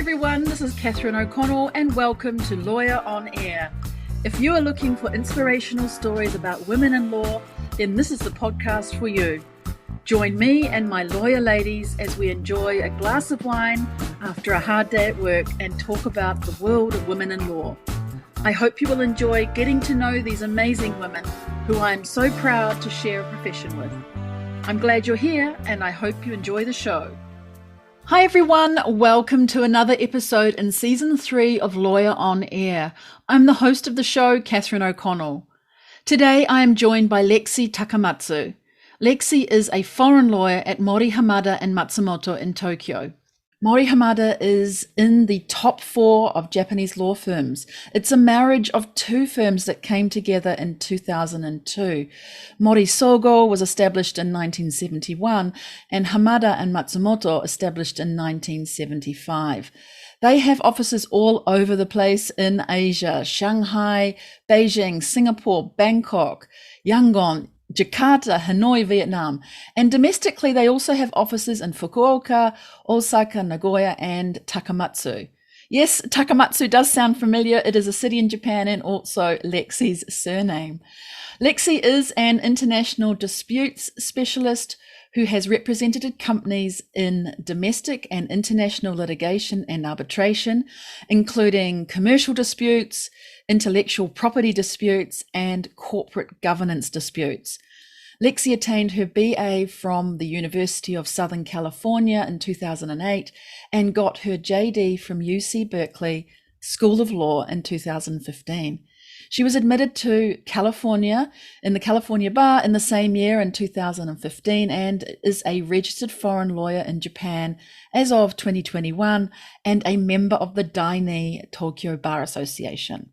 everyone, this is Catherine O'Connell and welcome to Lawyer on Air. If you are looking for inspirational stories about women in law, then this is the podcast for you. Join me and my lawyer ladies as we enjoy a glass of wine after a hard day at work and talk about the world of women in law. I hope you will enjoy getting to know these amazing women who I am so proud to share a profession with. I'm glad you're here and I hope you enjoy the show. Hi everyone, welcome to another episode in Season 3 of Lawyer on Air. I'm the host of the show, Catherine O'Connell. Today I am joined by Lexi Takamatsu. Lexi is a foreign lawyer at Mori Hamada and Matsumoto in Tokyo. Mori Hamada is in the top 4 of Japanese law firms. It's a marriage of 2 firms that came together in 2002. Mori Sogo was established in 1971 and Hamada and Matsumoto established in 1975. They have offices all over the place in Asia: Shanghai, Beijing, Singapore, Bangkok, Yangon, Jakarta, Hanoi, Vietnam. And domestically, they also have offices in Fukuoka, Osaka, Nagoya, and Takamatsu. Yes, Takamatsu does sound familiar. It is a city in Japan and also Lexi's surname. Lexi is an international disputes specialist who has represented companies in domestic and international litigation and arbitration, including commercial disputes, intellectual property disputes, and corporate governance disputes. Lexi attained her BA from the University of Southern California in 2008 and got her JD from UC Berkeley School of Law in 2015. She was admitted to California in the California Bar in the same year in 2015 and is a registered foreign lawyer in Japan as of 2021 and a member of the Daini Tokyo Bar Association.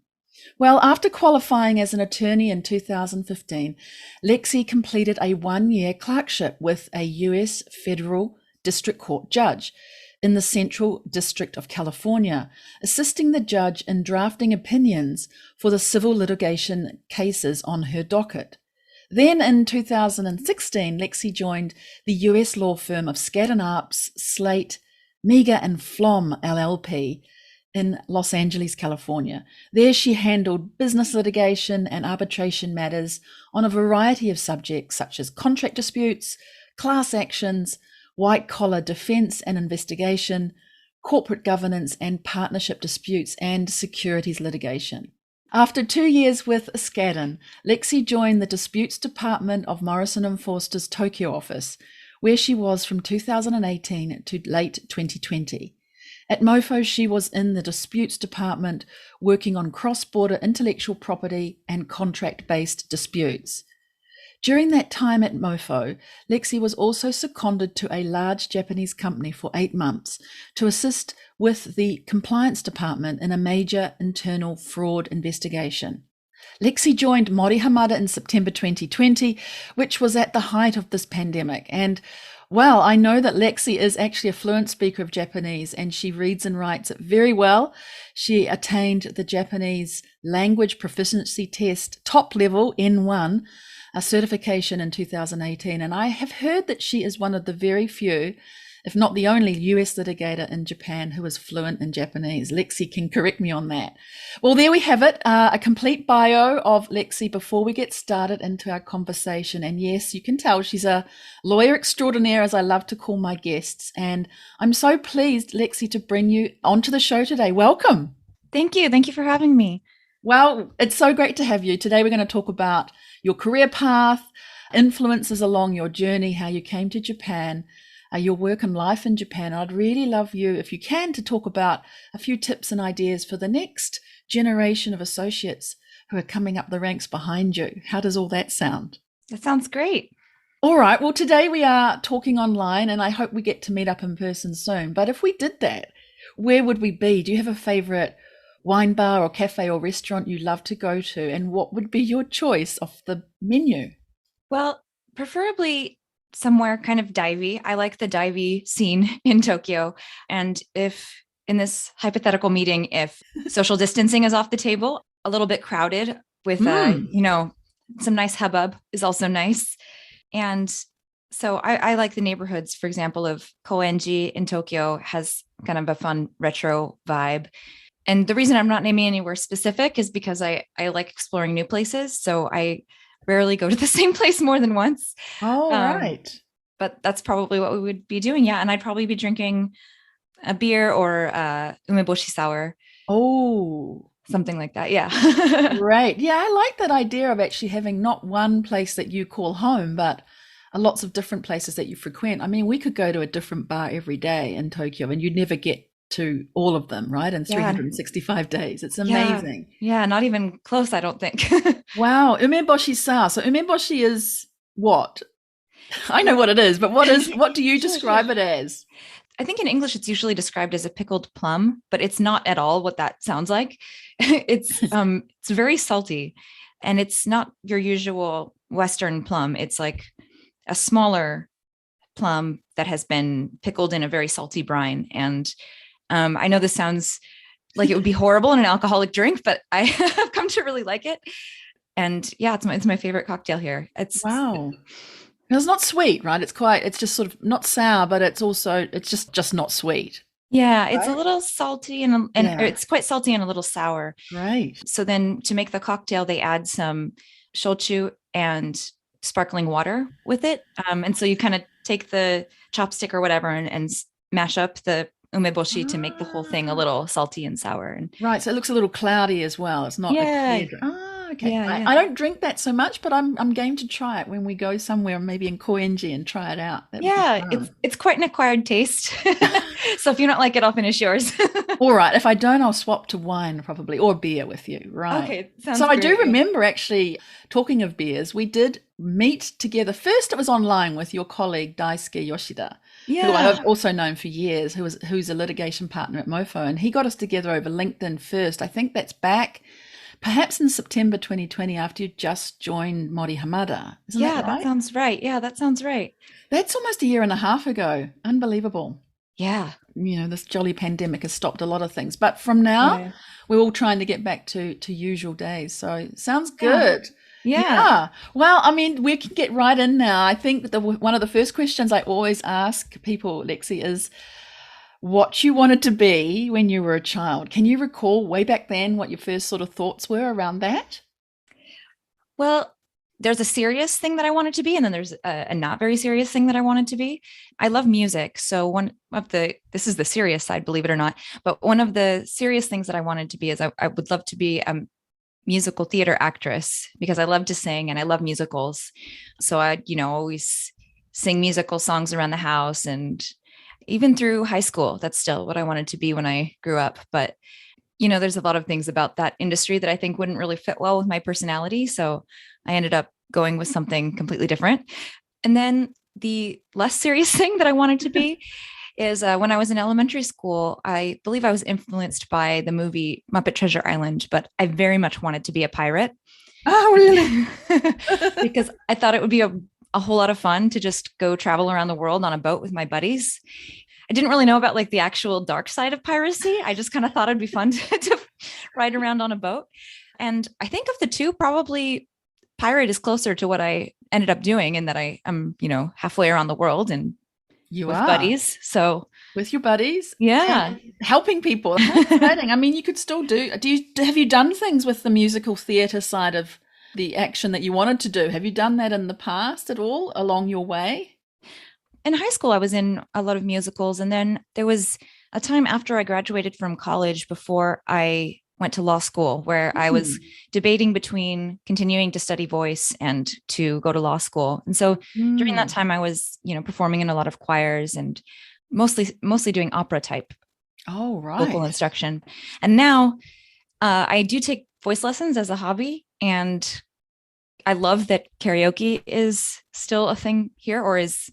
Well, after qualifying as an attorney in 2015, Lexi completed a 1-year clerkship with a US federal district court judge in the Central District of California, assisting the judge in drafting opinions for the civil litigation cases on her docket. Then in 2016, Lexi joined the US law firm of Skadden Arps, Slate, Meagher and Flom LLP in Los Angeles, California. There she handled business litigation and arbitration matters on a variety of subjects such as contract disputes, class actions, white-collar defense and investigation, corporate governance and partnership disputes, and securities litigation. After 2 years with Skadden, Lexi joined the disputes department of Morrison & Foerster's Tokyo office, where she was from 2018 to late 2020. At MoFo, she was in the disputes department working on cross-border intellectual property and contract-based disputes. During that time at MoFo, Lexi was also seconded to a large Japanese company for 8 months to assist with the compliance department in a major internal fraud investigation. Lexi joined Mori Hamada in September 2020, which was at the height of this pandemic. And well, I know that Lexi is actually a fluent speaker of Japanese and she reads and writes it very well. She attained the Japanese language proficiency test top level N1, a certification in 2018. And I have heard that she is one of the very few, if not the only US litigator in Japan who is fluent in Japanese. Lexi can correct me on that. Well, there we have it, a complete bio of Lexi before we get started into our conversation. And yes, you can tell she's a lawyer extraordinaire, as I love to call my guests. And I'm so pleased, Lexi, to bring you onto the show today. Welcome. Thank you. Thank you for having me. Well, it's so great to have you. Today we're going to talk about your career path, influences along your journey, how you came to Japan, your work and life in Japan. I'd really love you, if you can, to talk about a few tips and ideas for the next generation of associates who are coming up the ranks behind you. How does all that sound? That sounds great. All right. Well, today we are talking online and I hope we get to meet up in person soon. But if we did that, where would we be? Do you have a favorite wine bar or cafe or restaurant you love to go to? And what would be your choice of the menu? Well, preferably somewhere kind of divey. I like the divey scene in Tokyo. And if in this hypothetical meeting, if social distancing is off the table, a little bit crowded with, some nice hubbub is also nice. And So I like the neighborhoods, for example, of Koenji in Tokyo has kind of a fun retro vibe. And the reason I'm not naming anywhere specific is because I like exploring new places. So I rarely go to the same place more than once. Oh, Um, right. but that's probably what we would be doing. Yeah. And I'd probably be drinking a beer or umeboshi sour, Oh, something like that. Yeah. great. Yeah, I like that idea of actually having not one place that you call home, but lots of different places that you frequent. I mean, we could go to a different bar every day in Tokyo and you'd never get to all of them, right? In Yeah. 365 days. It's Yeah. amazing. Yeah. Not even close, I don't think. Wow. Umeboshi sa. So umeboshi is what? I know what it is, but what do you Sure. describe it as? I think in English it's usually described as a pickled plum, but it's not at all what that sounds like. It's very salty and it's not your usual Western plum. It's like a smaller plum that has been pickled in a very salty brine. And I know this sounds like it would be horrible in an alcoholic drink, but I have come to really like it. And yeah, it's my favorite cocktail here. It's Wow. It's not sweet, right? It's just sort of not sour, but it's just not sweet, Yeah, it's a right? little salty and Yeah. it's quite salty and a little sour. Great. So then to make the cocktail, they add some shochu and sparkling water with it. And so you kind of take the chopstick or whatever and mash up the umeboshi to make the whole thing a Ah, little salty and sour. And right. So it looks a little cloudy as well. It's not a yeah, clear okay. yeah, I, yeah. I don't drink that so much, but I'm game to try it when we go somewhere, maybe in Koenji, and try it out. That would be Yeah, fun. it's quite an acquired taste. So if you don't like it, I'll finish yours. All right. If I don't, I'll swap to wine probably or beer with you. Right. Okay, So sounds I do great. Yeah. remember actually talking of beers. We did meet together. First, it was online with your colleague Daisuke Yoshida, who I have Yeah. also known for years, who's a litigation partner at MoFo, and he got us together over LinkedIn first. I think that's back perhaps in September 2020 after you just joined Mori Hamada. Isn't that Yeah, that right? sounds right. Yeah, that sounds right. That's almost a year and a half ago. Unbelievable. Yeah. This jolly pandemic has stopped a lot of things. But from now, Yeah. we're all trying to get back to usual days. So sounds Yeah. good. Yeah. Yeah. Well, I mean, we can get right in now. I think one of the first questions I always ask people, Lexi, is what you wanted to be when you were a child. Can you recall way back then what your first sort of thoughts were around that? Well, there's a serious thing that I wanted to be, and then there's a not very serious thing that I wanted to be. I love music. So this is the serious side, believe it or not, but one of the serious things that I wanted to be is I would love to be a musical theater actress because I love to sing and I love musicals. So I, always sing musical songs around the house and even through high school, that's still what I wanted to be when I grew up. But there's a lot of things about that industry that I think wouldn't really fit well with my personality. So I ended up going with something completely different. And then the less serious thing that I wanted to be is when I was in elementary school, I believe I was influenced by the movie Muppet Treasure Island, but I very much wanted to be a pirate. Oh, really? Because I thought it would be a whole lot of fun to just go travel around the world on a boat with my buddies. I didn't really know about like the actual dark side of piracy. I just kind of thought it'd be fun to ride around on a boat. And I think of the two, probably pirate is closer to what I ended up doing and that I am, halfway around the world and You with are buddies. So with your buddies yeah. and helping people. How exciting. I mean, you could still have you done things with the musical theatre side of the action that you wanted to do? Have you done that in the past at all along your way? In high school, I was in a lot of musicals. And then there was a time after I graduated from college before I went to law school where I was debating between continuing to study voice and to go to law school. And so during that time, I was, performing in a lot of choirs and mostly doing opera type Oh, vocal right. instruction. And now I do take voice lessons as a hobby. And I love that karaoke is still a thing here or is,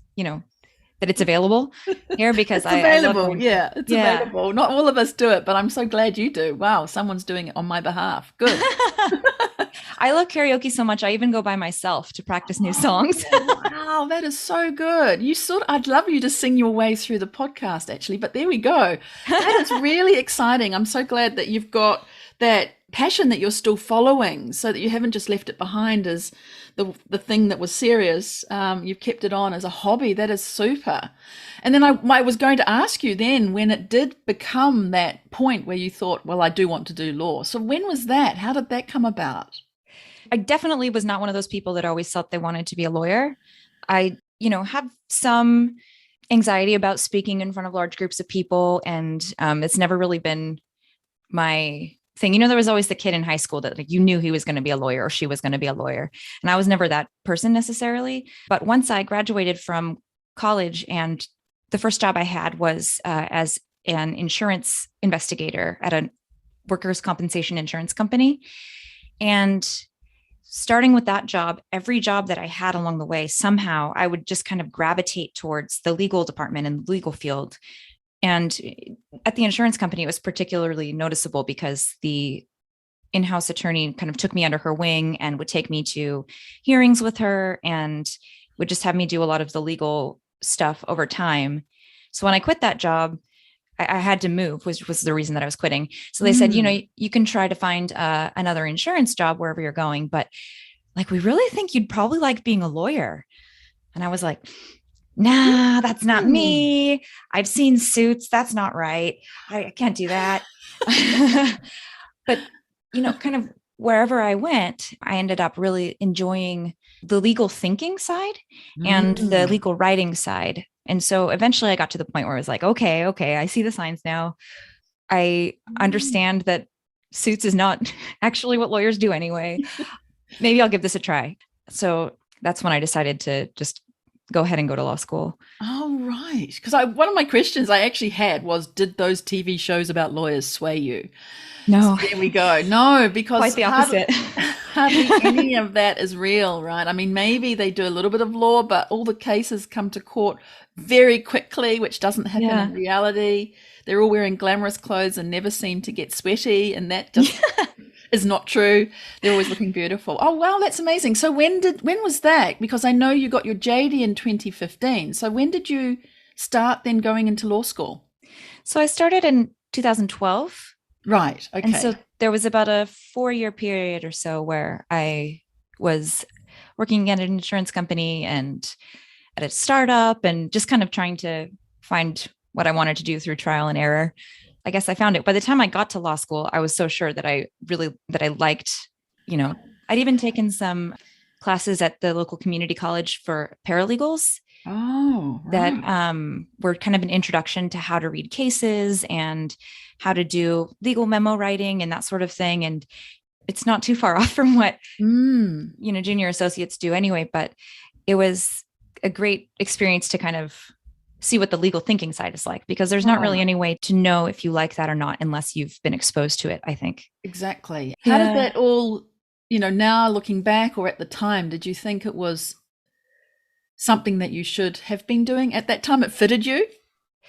that it's available here because It's I love available. going. Yeah, it's Yeah. available. Not all of us do it, but I'm so glad you do. Wow, someone's doing it on my behalf. Good. I love karaoke so much. I even go by myself to practice new songs. Oh, wow, that is so good. I'd love you to sing your way through the podcast actually, but there we go. That is really exciting. I'm so glad that you've got that passion that you're still following, so that you haven't just left it behind as the thing that was serious. You've kept it on as a hobby. That is super. And then I was going to ask you then, when it did become that point where you thought, well, I do want to do law. So when was that? How did that come about? I definitely was not one of those people that always thought they wanted to be a lawyer. I, have some anxiety about speaking in front of large groups of people. And it's never really been my thing. There was always the kid in high school that like, you knew he was going to be a lawyer or she was going to be a lawyer. And I was never that person necessarily. But once I graduated from college, and the first job I had was as an insurance investigator at a workers' compensation insurance company. And starting with that job, every job that I had along the way, somehow I would just kind of gravitate towards the legal department and the legal field. And at the insurance company, it was particularly noticeable because the in-house attorney kind of took me under her wing and would take me to hearings with her and would just have me do a lot of the legal stuff over time. So when I quit that job, I had to move, which was the reason that I was quitting. So they said, you can try to find another insurance job wherever you're going, but like, we really think you'd probably like being a lawyer. And I was like, nah, that's not me. I've seen Suits. That's not right. I can't do that. But, kind of wherever I went, I ended up really enjoying the legal thinking side and the legal writing side. And so eventually I got to the point where I was like, okay, I see the signs now. I understand that Suits is not actually what lawyers do anyway. Maybe I'll give this a try. So that's when I decided to just go ahead and go to law school. Oh, right. Because one of my questions I actually had was, did those TV shows about lawyers sway you? No. So there we go. No, because quite the opposite. Hardly any of that is real, right? I mean, maybe they do a little bit of law, but all the cases come to court very quickly, which doesn't happen in reality. They're all wearing glamorous clothes and never seem to get sweaty, and that just is not true. They're always looking beautiful. Oh, wow, that's amazing. So when was that? Because I know you got your JD in 2015. So when did you start then going into law school? So I started in 2012. Right. Okay. And so there was about a 4-year period or so where I was working at an insurance company and at a startup and just kind of trying to find what I wanted to do through trial and error. I guess I found it. By the time I got to law school, I was so sure that I liked, I'd even taken some classes at the local community college for paralegals. Oh, right. That were kind of an introduction to how to read cases and how to do legal memo writing and that sort of thing. And it's not too far off from what, junior associates do anyway, but it was a great experience to kind of see what the legal thinking side is like, because there's not really any way to know if you like that or not unless you've been exposed to it, I think. Exactly. How did that all, now looking back, or at the time, did you think it was something that you should have been doing at that time? It fitted you,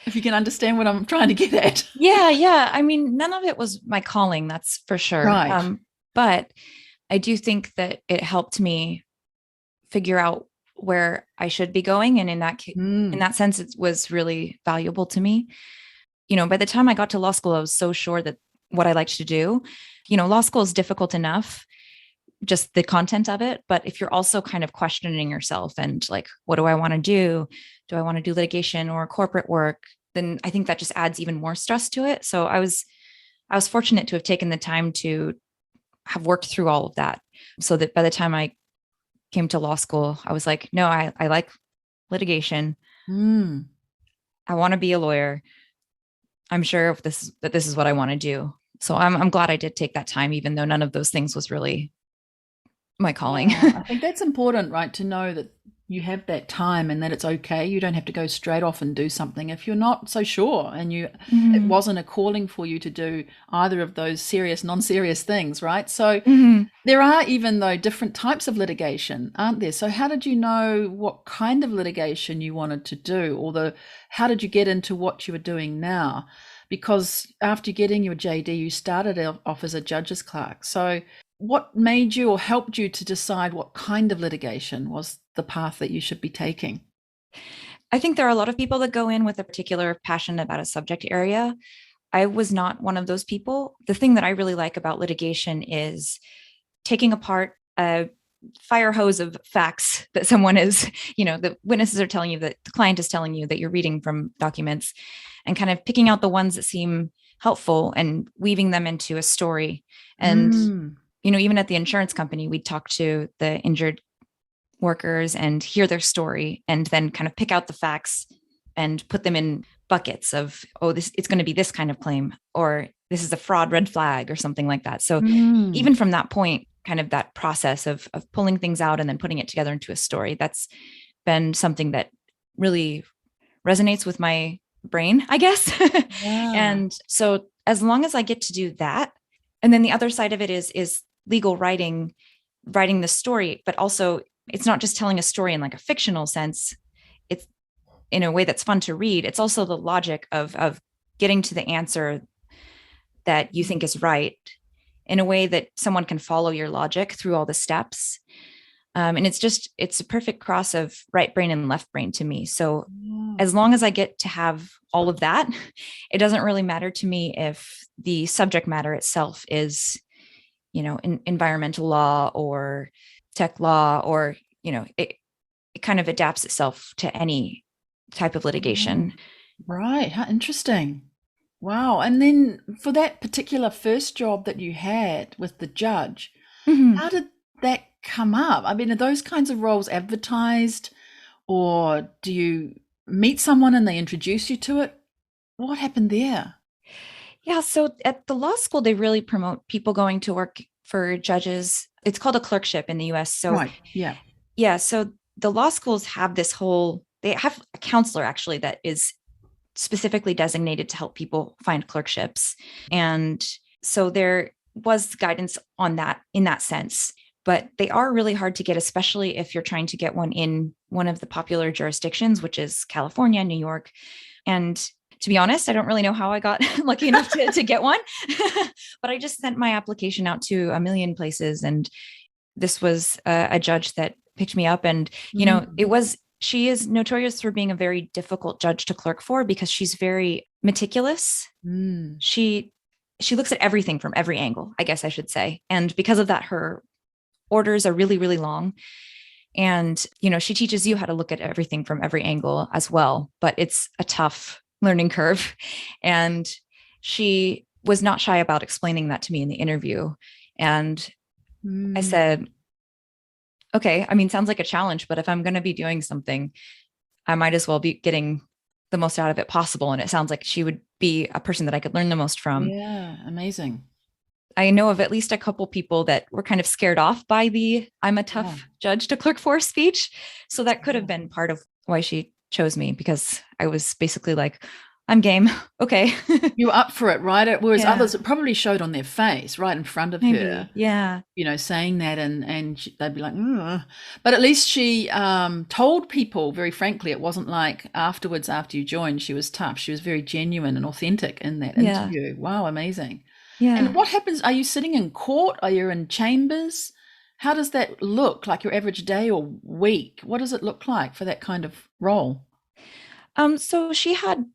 if you can understand what I'm trying to get at. Yeah. I mean, none of it was my calling, that's for sure. Right. But I do think that it helped me figure out where I should be going. And in that sense, it was really valuable to me. By the time I got to law school, I was so sure that what I liked to do, law school is difficult enough, just the content of it. But if you're also kind of questioning yourself and like, what do I want to do? Do I want to do litigation or corporate work? Then I think that just adds even more stress to it. So I was fortunate to have taken the time to have worked through all of that, so that by the time I came to law school, I was like, no, I like litigation. I want to be a lawyer. I'm sure that this is what I want to do. So I'm glad I did take that time, even though none of those things was really my calling. I think that's important, right? To know that you have that time and that it's okay. You don't have to go straight off and do something if you're not so sure and it wasn't a calling for you to do either of those serious, non-serious things, right? So there are, even though, different types of litigation, aren't there? So how did you know what kind of litigation you wanted to do, or how did you get into what you were doing now? Because after getting your JD, you started off as a judge's clerk. So what made you or helped you to decide what kind of litigation was the path that you should be taking? I think there are a lot of people that go in with a particular passion about a subject area. I was not one of those people. The thing that I really like about litigation is taking apart a fire hose of facts that someone is, the witnesses are telling you, that the client is telling you, that you're reading from documents, and kind of picking out the ones that seem helpful and weaving them into a story. And, even at the insurance company, we'd talk to the injured workers and hear their story, and then kind of pick out the facts and put them in buckets of, it's going to be this kind of claim, or this is a fraud red flag, or something like that. So even from that point, kind of that process of pulling things out and then putting it together into a story, that's been something that really resonates with my brain, I guess. Yeah. And so as long as I get to do that, and then the other side of it is legal writing the story, but also it's not just telling a story in like a fictional sense. It's in a way that's fun to read. It's also the logic of getting to the answer that you think is right in a way that someone can follow your logic through all the steps. And it's a perfect cross of right brain and left brain to me. So as long as I get to have all of that, it doesn't really matter to me if the subject matter itself is, environmental law or tech law, or, it kind of adapts itself to any type of litigation. Right. How interesting. Wow. And then for that particular first job that you had with the judge, how did that come up? I mean, are those kinds of roles advertised, or do you meet someone and they introduce you to it? What happened there? Yeah. So at the law school, they really promote people going to work for judges. It's called a clerkship in the US. So Right. Yeah. yeah. So the law schools have they have a counselor actually that is specifically designated to help people find clerkships. And so there was guidance on that in that sense, but they are really hard to get, especially if you're trying to get one in one of the popular jurisdictions, which is California, New York. And to be honest, I don't really know how I got lucky enough to get one, but I just sent my application out to a million places. And this was a judge that picked me up. And, she is notorious for being a very difficult judge to clerk for because she's very meticulous. She looks at everything from every angle, I guess I should say. And because of that, her orders are really, really long. And, she teaches you how to look at everything from every angle as well. But it's a tough learning curve. And she was not shy about explaining that to me in the interview. And I said, okay, I mean, sounds like a challenge, but if I'm going to be doing something, I might as well be getting the most out of it possible. And it sounds like she would be a person that I could learn the most from. Yeah, amazing. I know of at least a couple people that were kind of scared off by the "I'm a tough judge to clerk for" speech. So that could have been part of why she chose me, because I was basically like, I'm game. Okay. You were up for it, right? Whereas others, it probably showed on their face right in front of her. Yeah. Saying that, and they'd be like, ugh. But at least she told people very frankly. It wasn't like afterwards, after you joined, she was tough. She was very genuine and authentic in that interview. Wow, amazing. Yeah. And what happens? Are you sitting in court? Are you in chambers? How does that look, like your average day or week? What does it look like for that kind of role? So she had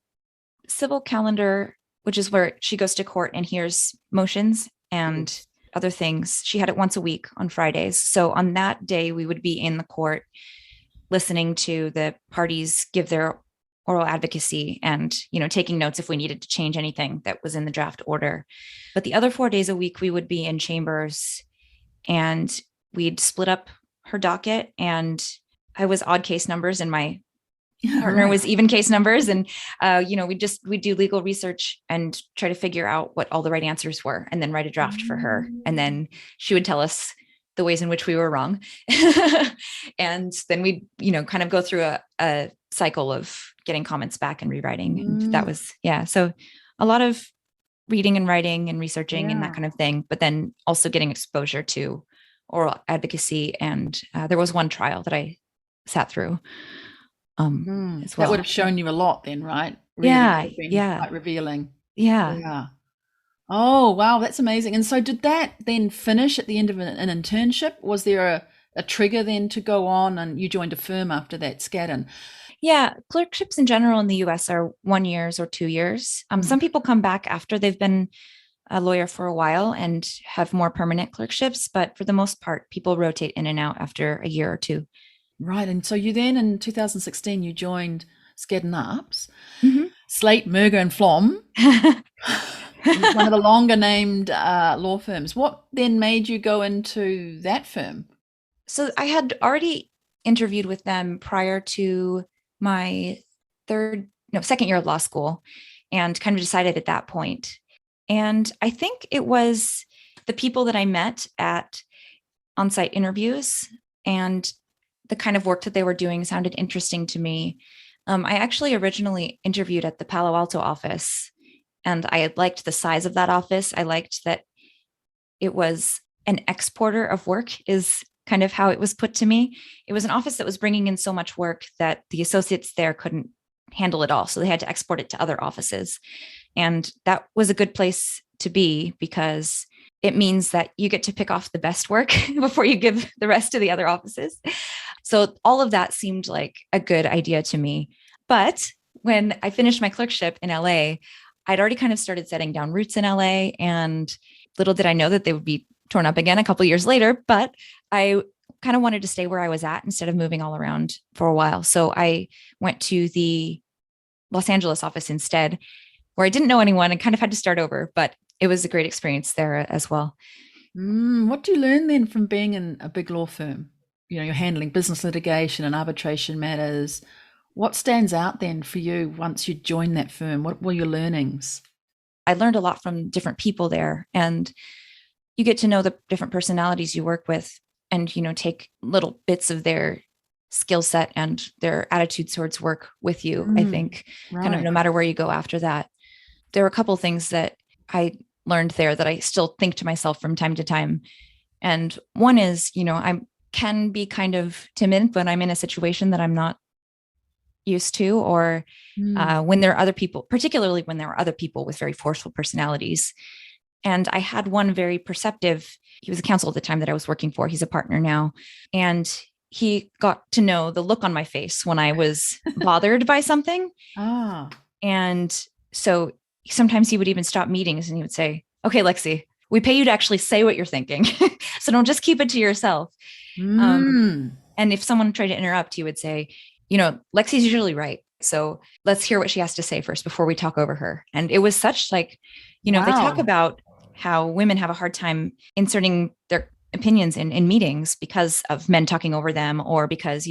civil calendar, which is where she goes to court and hears motions and other things. She had it once a week on Fridays. So on that day, we would be in the court listening to the parties give their oral advocacy and, taking notes if we needed to change anything that was in the draft order. But the other 4 days a week, we would be in chambers, and we'd split up her docket, and I was odd case numbers and my partner was even case numbers. And, we do legal research and try to figure out what all the right answers were, and then write a draft for her. And then she would tell us the ways in which we were wrong. And then we, kind of go through a cycle of getting comments back and rewriting. And that was, so a lot of reading and writing and researching and that kind of thing, but then also getting exposure to oral advocacy. And there was one trial that I sat through. As well. That would have shown you a lot then, right? Really quite revealing. Yeah. Oh, wow, that's amazing. And so did that then finish at the end of an internship? Was there a trigger then to go on, and you joined a firm after that, Skadden? Yeah, clerkships in general in the US are 1 years or 2 years. Some people come back after they've been a lawyer for a while and have more permanent clerkships, but for the most part, people rotate in and out after a year or two. Right. And so you then in 2016, you joined Skadden Arps, Mhm. Slate, Merger and Flom, one of the longer named law firms. What then made you go into that firm? So I had already interviewed with them prior to my second year of law school, and kind of decided at that point. And I think it was the people that I met at on-site interviews and the kind of work that they were doing sounded interesting to me. I actually originally interviewed at the Palo Alto office, and I liked the size of that office. I liked that it was an exporter of work, is kind of how it was put to me. It was an office that was bringing in so much work that the associates there couldn't handle it all. So they had to export it to other offices. And that was a good place to be because it means that you get to pick off the best work before you give the rest to the other offices. So all of that seemed like a good idea to me. But when I finished my clerkship in LA, I'd already kind of started setting down roots in LA, and little did I know that they would be torn up again a couple of years later. But I kind of wanted to stay where I was at instead of moving all around for a while. So I went to the Los Angeles office instead, where I didn't know anyone and kind of had to start over, but it was a great experience there as well. What do you learn then from being in a big law firm? You know, you're handling business litigation and arbitration matters. What stands out then for you once you join that firm? What were your learnings? I learned a lot from different people there, and you get to know the different personalities you work with, and, take little bits of their skill set and their attitude towards work with you. I think kind of Right. no matter where you go after that. There were a couple things that I learned there that I still think to myself from time to time. And one is, I can be kind of timid when I'm in a situation that I'm not used to, or when there are other people, particularly when there are other people with very forceful personalities. And I had one very perceptive, he was a counsel at the time that I was working for. He's a partner now. And he got to know the look on my face when I was bothered by something. Ah. And so sometimes he would even stop meetings and he would say, "Okay, Lexi, we pay you to actually say what you're thinking. So don't just keep it to yourself." And if someone tried to interrupt, he would say, "Lexi's usually right. So let's hear what she has to say first before we talk over her." And it was such like, they talk Wow. about how women have a hard time inserting their opinions in meetings because of men talking over them, or because,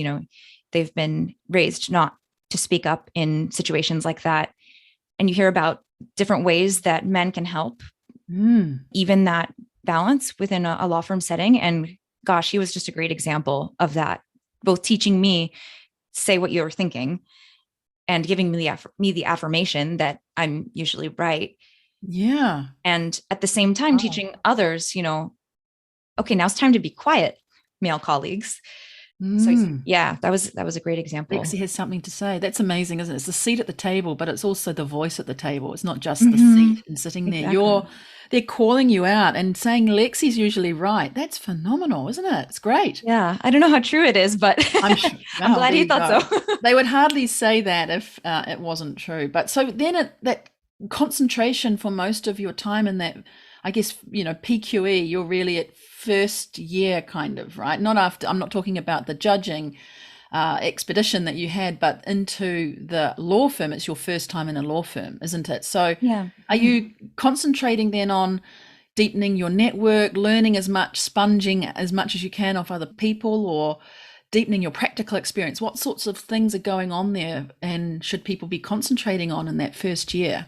they've been raised not to speak up in situations like that. And you hear about different ways that men can help, even that balance within a law firm setting. And gosh, he was just a great example of that, both teaching me say what you're thinking and giving me the affirmation that I'm usually right. Yeah. And at the same time, teaching others, okay, now it's time to be quiet, male colleagues. So yeah, that was a great example. Lexi has something to say. That's amazing, isn't it? It's the seat at the table, but it's also the voice at the table. It's not just the seat and sitting there. Exactly. They're calling you out and saying Lexi's usually right. That's phenomenal, isn't it? It's great. Yeah, I don't know how true it is, but I'm sure. I'm Oh, glad there he you thought go. so. They would hardly say that if it wasn't true. But so then that concentration for most of your time in that, I guess, PQE, you're really at first year kind of, right? Not after, I'm not talking about the judging expedition that you had, but into the law firm. It's your first time in a law firm, isn't it? So Yeah. are you concentrating then on deepening your network, learning as much, sponging as much as you can off other people, or deepening your practical experience? What sorts of things are going on there, and should people be concentrating on in that first year?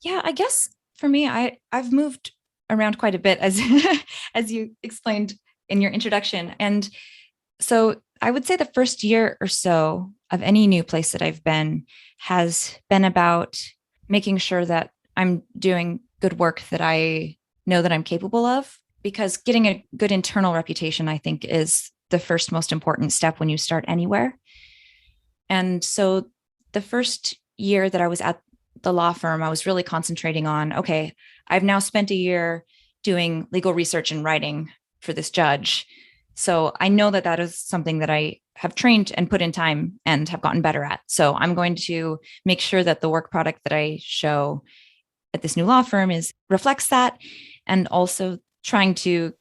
Yeah, I guess for me, I've moved around quite a bit, as as you explained in your introduction. And so I would say the first year or so of any new place that I've been has been about making sure that I'm doing good work that I know that I'm capable of, because getting a good internal reputation, I think, is the first most important step when you start anywhere. And so the first year that I was at the law firm, I was really concentrating on, okay, I've now spent a year doing legal research and writing for this judge. So I know that that is something that I have trained and put in time and have gotten better at. So I'm going to make sure that the work product that I show at this new law firm reflects that, and also trying to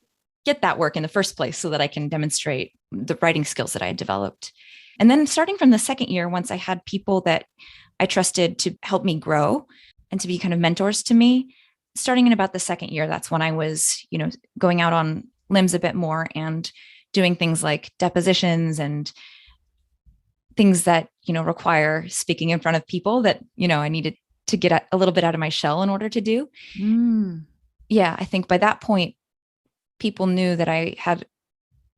get that work in the first place so that I can demonstrate the writing skills that I had developed. And then starting from the second year, once I had people that I trusted to help me grow and to be kind of mentors to me, starting in about the second year, that's when I was, going out on limbs a bit more and doing things like depositions and things that, require speaking in front of people that, I needed to get a little bit out of my shell in order to do. Yeah, I think by that point, people knew that I had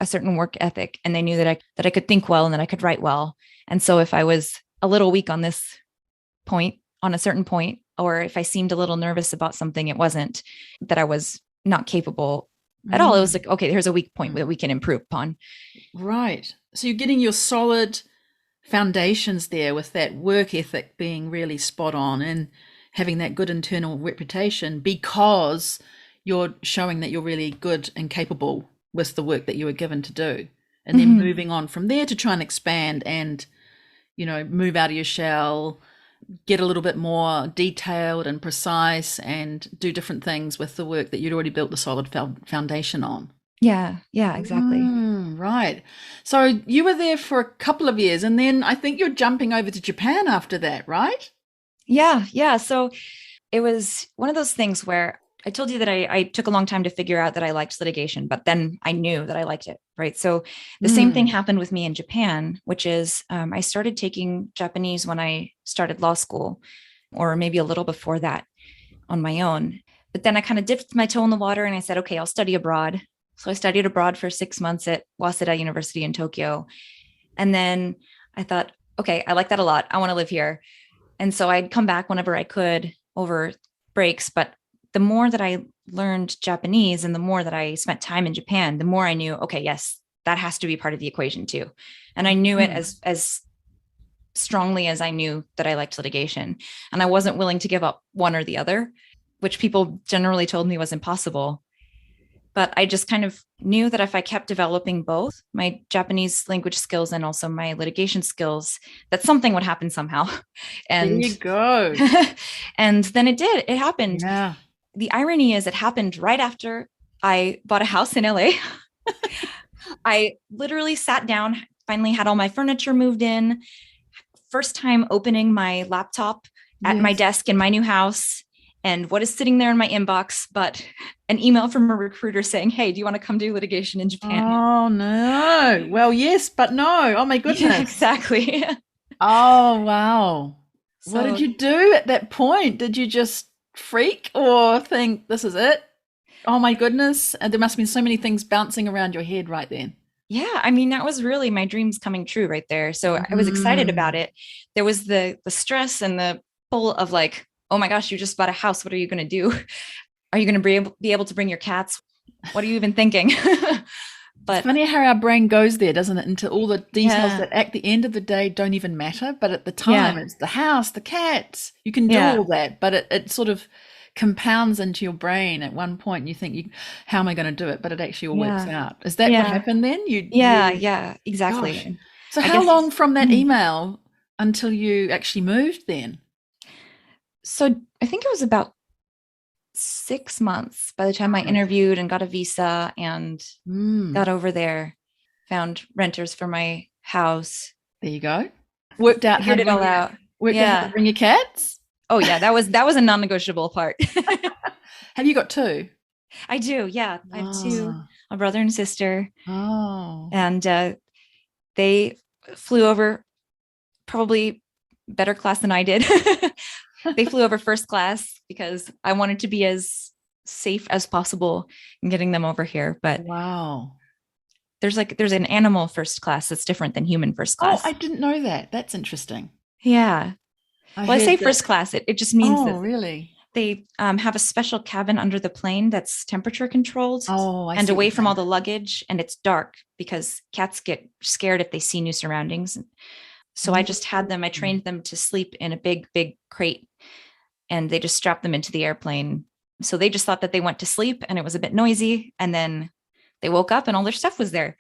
a certain work ethic, and they knew that I could think well and that I could write well. And so if I was a little weak on this point, on a certain point, or if I seemed a little nervous about something, it wasn't that I was not capable at all. It was like, okay, here's a weak point that we can improve upon. Right. So you're getting your solid foundations there with that work ethic being really spot on and having that good internal reputation, because you're showing that you're really good and capable with the work that you were given to do. And then moving on from there to try and expand and, move out of your shell, get a little bit more detailed and precise, and do different things with the work that you'd already built the solid foundation on. Yeah, exactly. Right. So you were there for a couple of years, and then I think you're jumping over to Japan after that, right? Yeah. So it was one of those things where I told you that I took a long time to figure out that I liked litigation, but then I knew that I liked it, right? So the same thing happened with me in Japan, which is I started taking Japanese when I started law school, or maybe a little before that on my own. But then I kind of dipped my toe in the water and I said, okay, I'll study abroad. So I studied abroad for 6 months at Waseda University in Tokyo. And then I thought, okay, I like that a lot. I want to live here. And so I'd come back whenever I could over breaks. But the more that I learned Japanese and the more that I spent time in Japan, the more I knew, okay, yes, that has to be part of the equation too. And I knew it as strongly as I knew that I liked litigation. And I wasn't willing to give up one or the other, which people generally told me was impossible. But I just kind of knew that if I kept developing both my Japanese language skills and also my litigation skills, that something would happen somehow. And there you go. And then it did. It happened. Yeah. The irony is it happened right after I bought a house in LA. I literally sat down, finally had all my furniture moved in, first time opening my laptop at my desk in my new house. And what is sitting there in my inbox but an email from a recruiter saying, hey, do you want to come do litigation in Japan? Oh, no. Well, yes, but no. Oh, my goodness. Yeah, exactly. Oh, wow. So, what did you do at that point? Did you just freak or think this is it? Oh, my goodness. And there must have been so many things bouncing around your head right then. Yeah, I mean, that was really my dreams coming true right there. So I was excited about it. There was the stress and the pull of like, oh my gosh, you just bought a house. What are you going to do? Are you going to be able to bring your cats? What are you even thinking? But it's funny how our brain goes there, doesn't it? Into all the details that at the end of the day don't even matter. But at the time, it's the house, the cats. You can do all that, but it sort of compounds into your brain at one point. And you think, how am I going to do it? But it actually all works out. Is that what happened then? Yeah, exactly. Gosh. So how long from that email until you actually moved then? So I think it was about 6 months by the time I interviewed and got a visa and got over there, found renters for my house. There you go. Worked out how to it all out. Worked out how to bring your cats. Oh yeah, that was a non-negotiable part. Have you got two? I do. Yeah, I have two, a brother and sister. Oh, and they flew over probably better class than I did. They flew over first class because I wanted to be as safe as possible in getting them over here. But wow. There's an animal first class that's different than human first class. Oh, I didn't know that. That's interesting. Yeah. I say first class. It just means that really? they have a special cabin under the plane that's temperature controlled and away from all the luggage. And it's dark because cats get scared if they see new surroundings. So I just had them, I trained them to sleep in a big, big crate, and they just strapped them into the airplane. So they just thought that they went to sleep and it was a bit noisy. And then they woke up and all their stuff was there.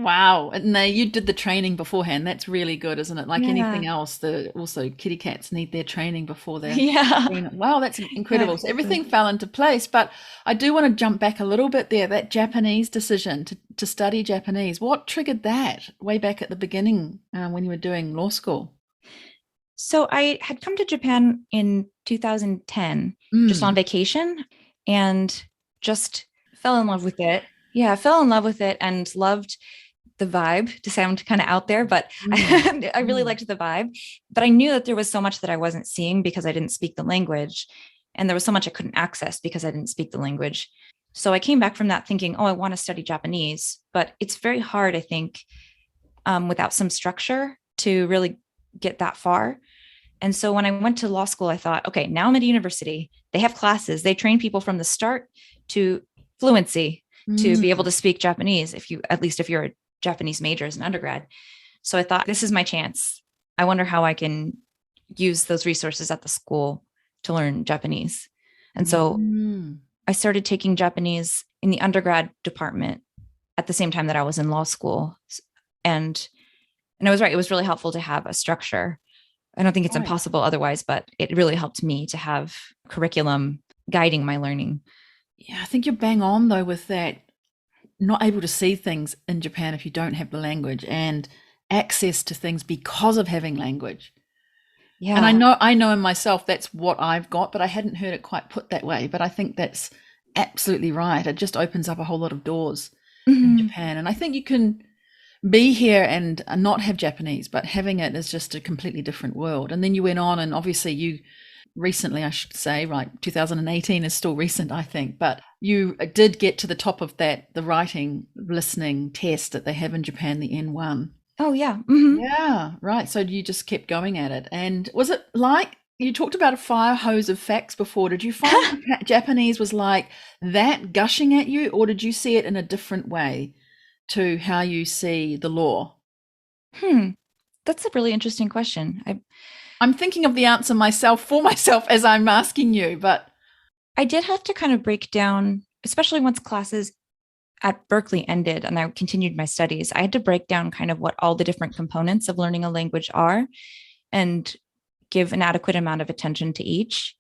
Wow. And you did the training beforehand. That's really good, isn't it? Like Yeah. anything else, the also kitty cats need their training before they're Yeah. wow, that's Yeah, incredible. So exactly. everything fell into place. But I do want to jump back a little bit there. That Japanese decision to study Japanese, what triggered that way back at the beginning when you were doing law school? So I had come to Japan in 2010 just on Mm. vacation and just fell in love with it. Yeah, I fell in love with it and loved the vibe, to sound kind of out there, but Mm. I really Mm. liked the vibe. But I knew that there was so much that I wasn't seeing because I didn't speak the language. And there was so much I couldn't access because I didn't speak the language. So I came back from that thinking, oh, I want to study Japanese. But it's very hard, I think, without some structure to really get that far. And so when I went to law school, I thought, okay, now I'm at a university. They have classes. They train people from the start to fluency to be able Mm. to speak Japanese, if you, at least if you're a Japanese major as an undergrad. So I thought, this is my chance. I wonder how I can use those resources at the school to learn Japanese. And so Mm. I started taking Japanese in the undergrad department at the same time that I was in law school. And I was right. It was really helpful to have a structure. I don't think it's Right. impossible otherwise, but it really helped me to have curriculum guiding my learning. Yeah, I think you're bang on though with that. Not able to see things in Japan if you don't have the language and access to things because of having language. And Yeah. I know in myself that's what I've got, but I hadn't heard it quite put that way. But I think that's absolutely right. It just opens up a whole lot of doors in Mhm. Japan. And I think you can be here and not have Japanese, but having it is just a completely different world. And then you went on, and obviously you recently, I should say, right, 2018 is still recent, I think, but you did get to the top of that, the writing listening test that they have in Japan, the N1. Oh, yeah. Hmm. Yeah, right. So you just kept going at it. And was it like you talked about a fire hose of facts before? Did you find Japanese was like that gushing at you, or did you see it in a different way to how you see the law? Hmm. That's a really interesting question. I'm thinking of the answer myself for myself as I'm asking you, but I did have to kind of break down, especially once classes at Berkeley ended and I continued my studies. I had to break down kind of what all the different components of learning a language are and give an adequate amount of attention to each.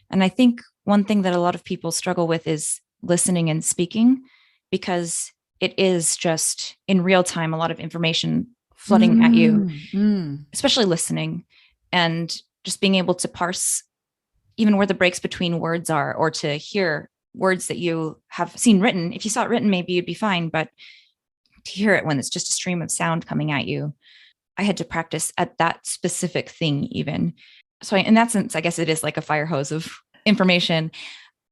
And I think one thing that a lot of people struggle with is listening and speaking because it is just in real time a lot of information flooding at you, mm. especially listening and just being able to parse even where the breaks between words are or to hear words that you have seen written. If you saw it written, maybe you'd be fine, but to hear it when it's just a stream of sound coming at you, I had to practice at that specific thing, even. So, in that sense, I guess it is like a fire hose of information.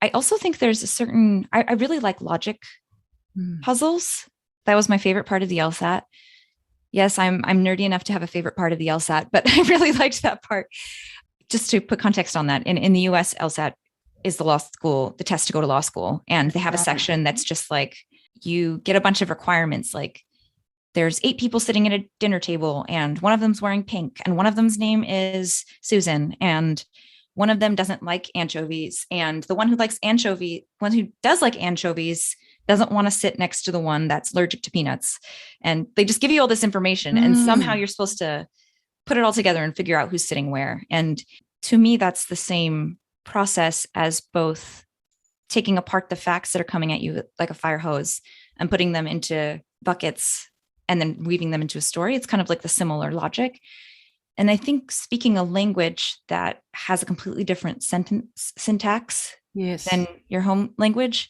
I also think there's a certain, I really like logic Mm. puzzles. That was my favorite part of the LSAT. Yes, I'm nerdy enough to have a favorite part of the LSAT, but I really liked that part. Just to put context on that, in the US, LSAT is the law school, the test to go to law school. And they have a Right. section that's just like you get a bunch of requirements, like there's 8 people sitting at a dinner table and one of them's wearing pink and one of them's name is Susan and one of them doesn't like anchovies and the one who likes one who does like anchovies doesn't want to sit next to the one that's allergic to peanuts. And they just give you all this information and somehow Mm. you're supposed to put it all together and figure out who's sitting where. And to me, that's the same process as both taking apart the facts that are coming at you like a fire hose and putting them into buckets and then weaving them into a story. It's kind of like the similar logic. And I think speaking a language that has a completely different sentence syntax Yes. than your home language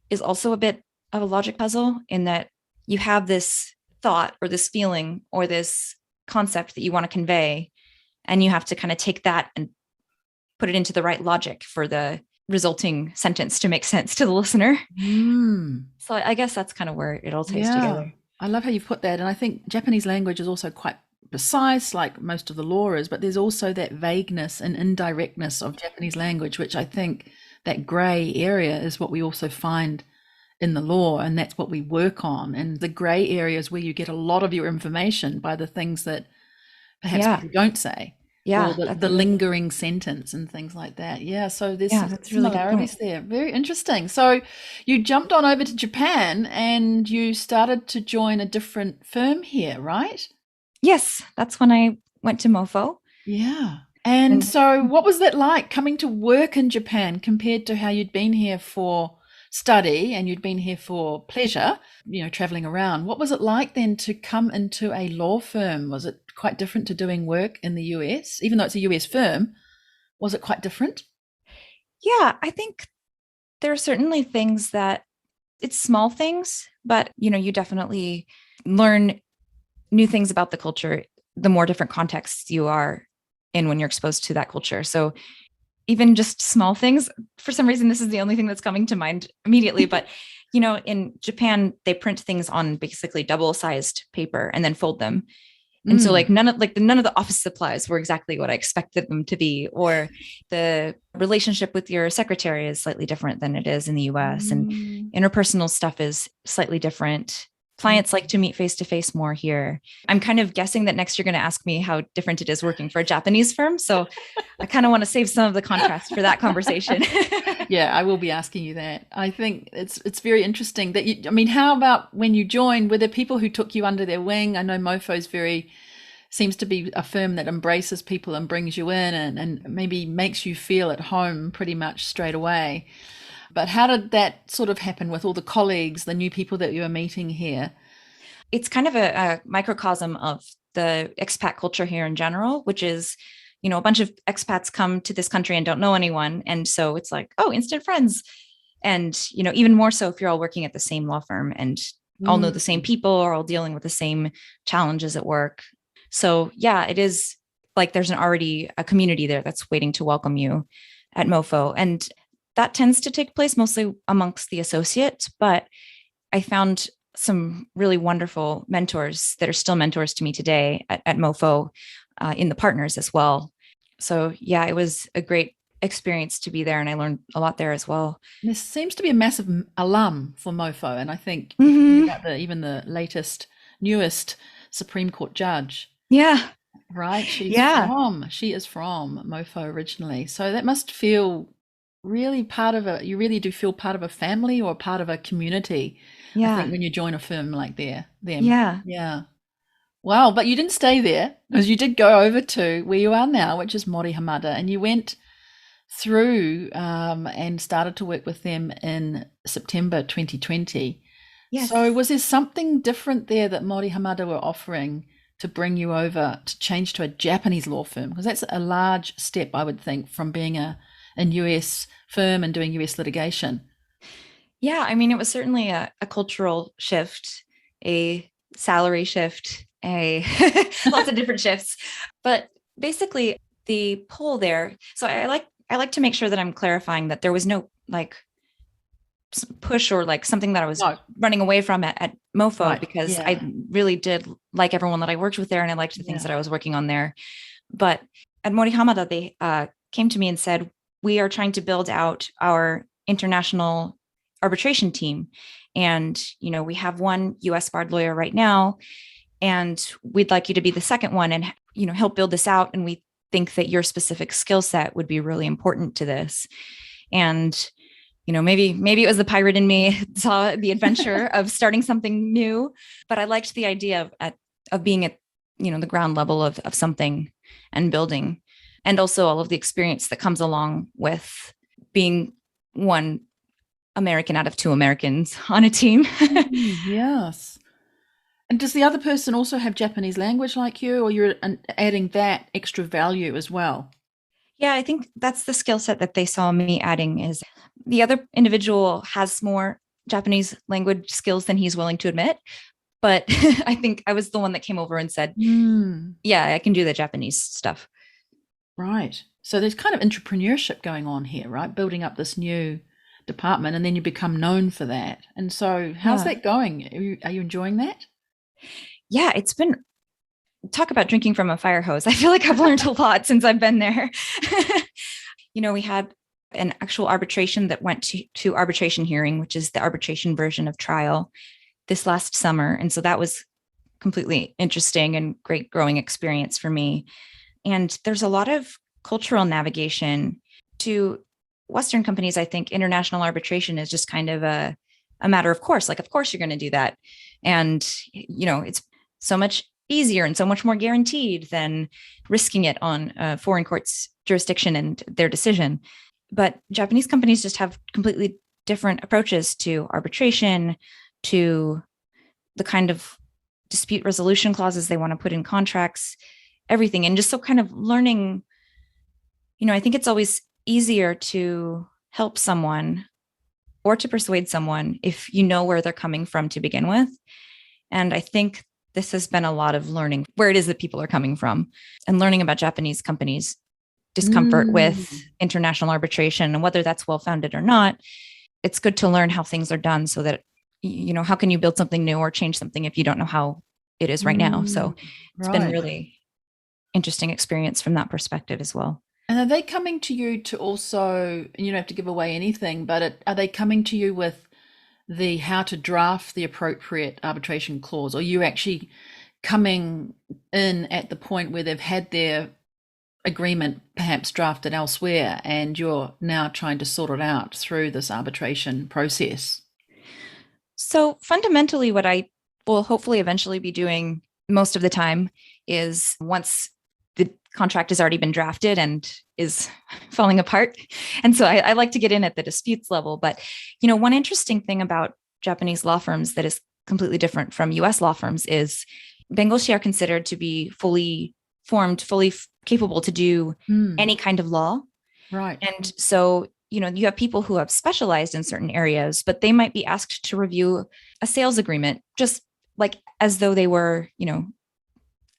is also a bit of a logic puzzle in that you have this thought or this feeling or this concept that you want to convey and you have to kind of take that and put it into the right logic for the resulting sentence to make sense to the listener. Mm. So I guess that's kind of where it all ties Yeah. together. I love how you put that. And I think Japanese language is also quite precise, like most of the law is, but there's also that vagueness and indirectness of Japanese language, which I think that grey area is what we also find in the law, and that's what we work on. And the grey areas where you get a lot of your information by the things that perhaps Yeah. people don't say. or Yeah, the lingering sentence and things like that. Yeah, so there's yeah, some that's a really good point. similarities there. Very interesting. So you jumped on over to Japan and you started to join a different firm here, right? Yes, that's when I went to MoFo. Yeah. And And so what was that like coming to work in Japan compared to how you'd been here for study and you'd been here for pleasure, traveling around? What was it like then to come into a law firm? Was it quite different to doing work in the US? Even though it's a US firm, was it quite different? yeah, I think there are certainly things that it's small things, but you definitely learn new things about the culture the more different contexts you are in when you're exposed to that culture. So even just small things, for some reason, this is the only thing that's coming to mind immediately. But, in Japan, they print things on basically double-sized paper and then fold them. And so Mm. none of the office supplies were exactly what I expected them to be, or the relationship with your secretary is slightly different than it is in the US, and Mm. interpersonal stuff is slightly different. Mm. Clients like to meet face to face more here. I'm kind of guessing that next you're going to ask me how different it is working for a Japanese firm. So I kind of want to save some of the contrast for that conversation. Yeah, I will be asking you that. I think it's very interesting that I mean, how about when you joined, were there people who took you under their wing? I know Mofo's seems to be a firm that embraces people and brings you in and maybe makes you feel at home pretty much straight away. But how did that sort of happen with all the colleagues, the new people that you were meeting here? It's kind of a microcosm of the expat culture here in general, which is, a bunch of expats come to this country and don't know anyone. And so it's like, oh, instant friends. And, even more so if you're all working at the same law firm and all know the same Mm. people or all dealing with the same challenges at work. So yeah, it is like there's already a community there that's waiting to welcome you at MoFo. And that tends to take place mostly amongst the associates, but I found some really wonderful mentors that are still mentors to me today at MoFo in the partners as well. So yeah, it was a great experience to be there, and I learned a lot there as well. There seems to be a massive alum for Mofo, and I think if you think Mm-hmm. about even the newest Supreme Court judge, Yeah, right? yeah, She is from Mofo originally, so that must feel really part of a. You really do feel part of a family or part of a community. I think yeah, when you join a firm like them, yeah. yeah. Wow, but you didn't stay there because you did go over to where you are now, which is Mori Hamada, and you went through and started to work with them in September 2020. So, Yes. was there something different there that Mori Hamada were offering to bring you over to change to a Japanese law firm? Because that's a large step, I would think, from being a US firm and doing US litigation. Yeah, I mean, it was certainly a cultural shift, a salary shift, a lots of different shifts. But basically the pull there. So I like to make sure that I'm clarifying that there was no like push or like something that I was No, running away from at MoFo, right. because Yeah. I really did like everyone that I worked with there, and I liked the things Yeah. that I was working on there. But at Mori Hamada, they came to me and said, we are trying to build out our international arbitration team. And, we have one US barred lawyer right now, and we'd like you to be the second one and, help build this out. And we think that your specific skill set would be really important to this. And, maybe it was the pirate in me saw the adventure of starting something new, but I liked the idea of being at, the ground level of something and building, and also all of the experience that comes along with being one American out of two Americans on a team. Yes. And does the other person also have Japanese language like you, or you're adding that extra value as well? Yeah, I think that's the skill set that they saw me adding. Is the other individual has more Japanese language skills than he's willing to admit. But I think I was the one that came over and said, Mm, yeah, I can do the Japanese stuff. right. So there's kind of entrepreneurship going on here, right? Building up this new department, and then you become known for that. And so, how's Yeah. that going? Are you enjoying that? Yeah, it's been talk about drinking from a fire hose. I feel like I've learned a lot since I've been there. We had an actual arbitration that went to arbitration hearing, which is the arbitration version of trial, this last summer. And so that was completely interesting and great growing experience for me. And there's a lot of cultural navigation. To Western companies, I think international arbitration is just kind of a matter of course. Like, of course, you're going to do that. And, it's so much easier and so much more guaranteed than risking it on a foreign court's jurisdiction and their decision. But Japanese companies just have completely different approaches to arbitration, to the kind of dispute resolution clauses they want to put in contracts, everything. And just so kind of learning, I think it's always easier to help someone or to persuade someone if you know where they're coming from to begin with. And I think this has been a lot of learning where it is that people are coming from and learning about Japanese companies' discomfort with international arbitration and whether that's well-founded or not. It's good to learn how things are done so that, how can you build something new or change something if you don't know how it is right now? So it's been really interesting experience from that perspective as well. And are they coming to you to also, and you don't have to give away anything, but are they coming to you with the how to draft the appropriate arbitration clause, or you actually coming in at the point where they've had their agreement perhaps drafted elsewhere and you're now trying to sort it out through this arbitration process? So fundamentally, what I will hopefully eventually be doing most of the time is once the contract has already been drafted and is falling apart. And so I like to get in at the disputes level. But, one interesting thing about Japanese law firms that is completely different from US law firms is bengoshi are considered to be fully formed, fully capable to do any kind of law. Right. And so, you have people who have specialized in certain areas, but they might be asked to review a sales agreement, just like as though they were,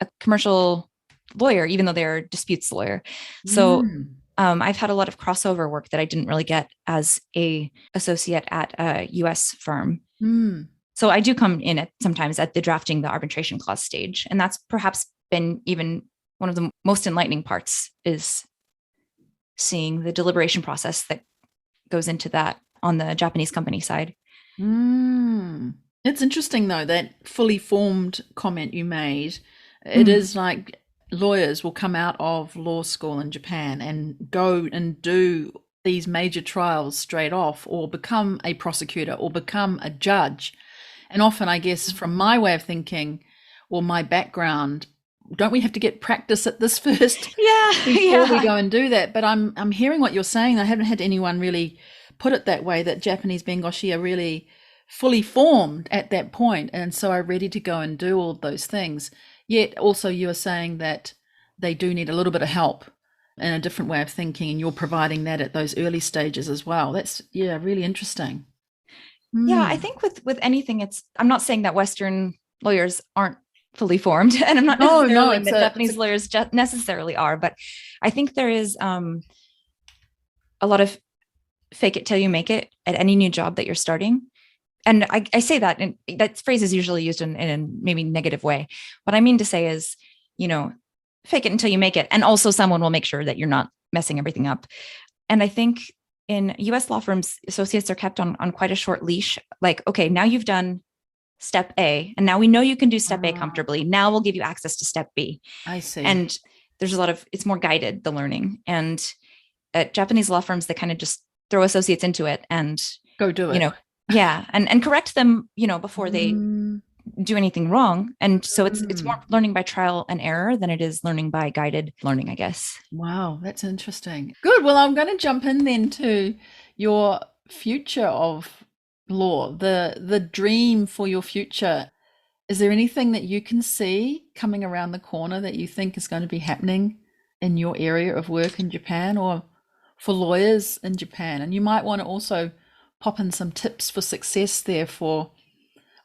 a commercial lawyer, even though they're a disputes lawyer. So I've had a lot of crossover work that I didn't really get as a associate at a US firm. So I do come in sometimes at the drafting the arbitration clause stage. And that's perhaps been even one of the most enlightening parts, is seeing the deliberation process that goes into that on the Japanese company side. It's interesting though, that fully formed comment you made. It is like lawyers will come out of law school in Japan and go and do these major trials straight off, or become a prosecutor or become a judge. And often, I guess, from my way of thinking or my background, don't we have to get practice at this first before we go and do that? But I'm hearing what you're saying. I haven't had anyone really put it that way, that Japanese bengoshi are really fully formed at that point and so are ready to go and do all those things. Yet also you are saying that they do need a little bit of help and a different way of thinking, and you're providing that at those early stages as well. That's really interesting. Yeah, I think with anything, I'm not saying that Western lawyers aren't fully formed, and I'm not necessarily that Japanese lawyers necessarily are, but I think there is a lot of fake it till you make it at any new job that you're starting. And I say that, and that phrase is usually used in a maybe negative way. What I mean to say is, fake it until you make it. And also someone will make sure that you're not messing everything up. And I think in US law firms, associates are kept on quite a short leash. Like, okay, now you've done step A, and now we know you can do step A comfortably. Now we'll give you access to step B. I see. And there's a lot of, it's more guided, the learning. And at Japanese law firms, they kind of just throw associates into it and go do it. And correct them, before they do anything wrong. And so it's more learning by trial and error than it is learning by guided learning, I guess. Wow, that's interesting. Good. Well, I'm going to jump in then to your future of law, the dream for your future. Is there anything that you can see coming around the corner that you think is going to be happening in your area of work in Japan, or for lawyers in Japan? And you might want to also pop in some tips for success there for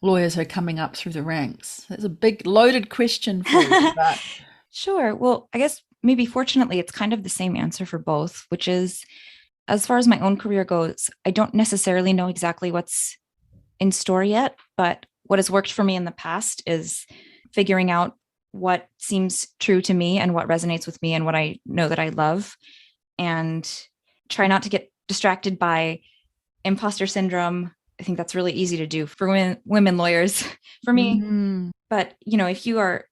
lawyers who are coming up through the ranks. That's a big loaded question for you. But... Sure. Well, I guess maybe fortunately it's kind of the same answer for both, which is, as far as my own career goes, I don't necessarily know exactly what's in store yet, but what has worked for me in the past is figuring out what seems true to me and what resonates with me and what I know that I love, and try not to get distracted by imposter syndrome. I think that's really easy to do for women lawyers, for me. But, if you are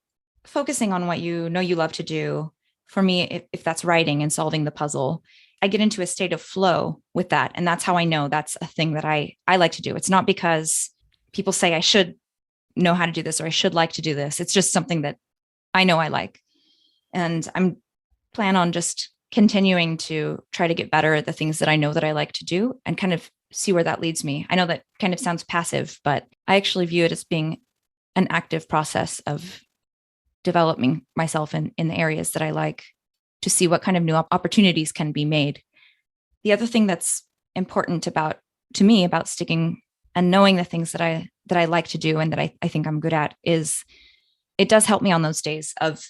focusing on what you know you love to do, for me, if that's writing and solving the puzzle, I get into a state of flow with that. And that's how I know that's a thing that I like to do. It's not because people say I should know how to do this or I should like to do this. It's just something that I know I like. And I'm plan on just continuing to try to get better at the things that I know that I like to do and kind of see where that leads me. I know that kind of sounds passive, but I actually view it as being an active process of developing myself in the areas that I like to see what kind of new opportunities can be made. The other thing that's important to me about sticking and knowing the things that I like to do and that I think I'm good at is it does help me on those days of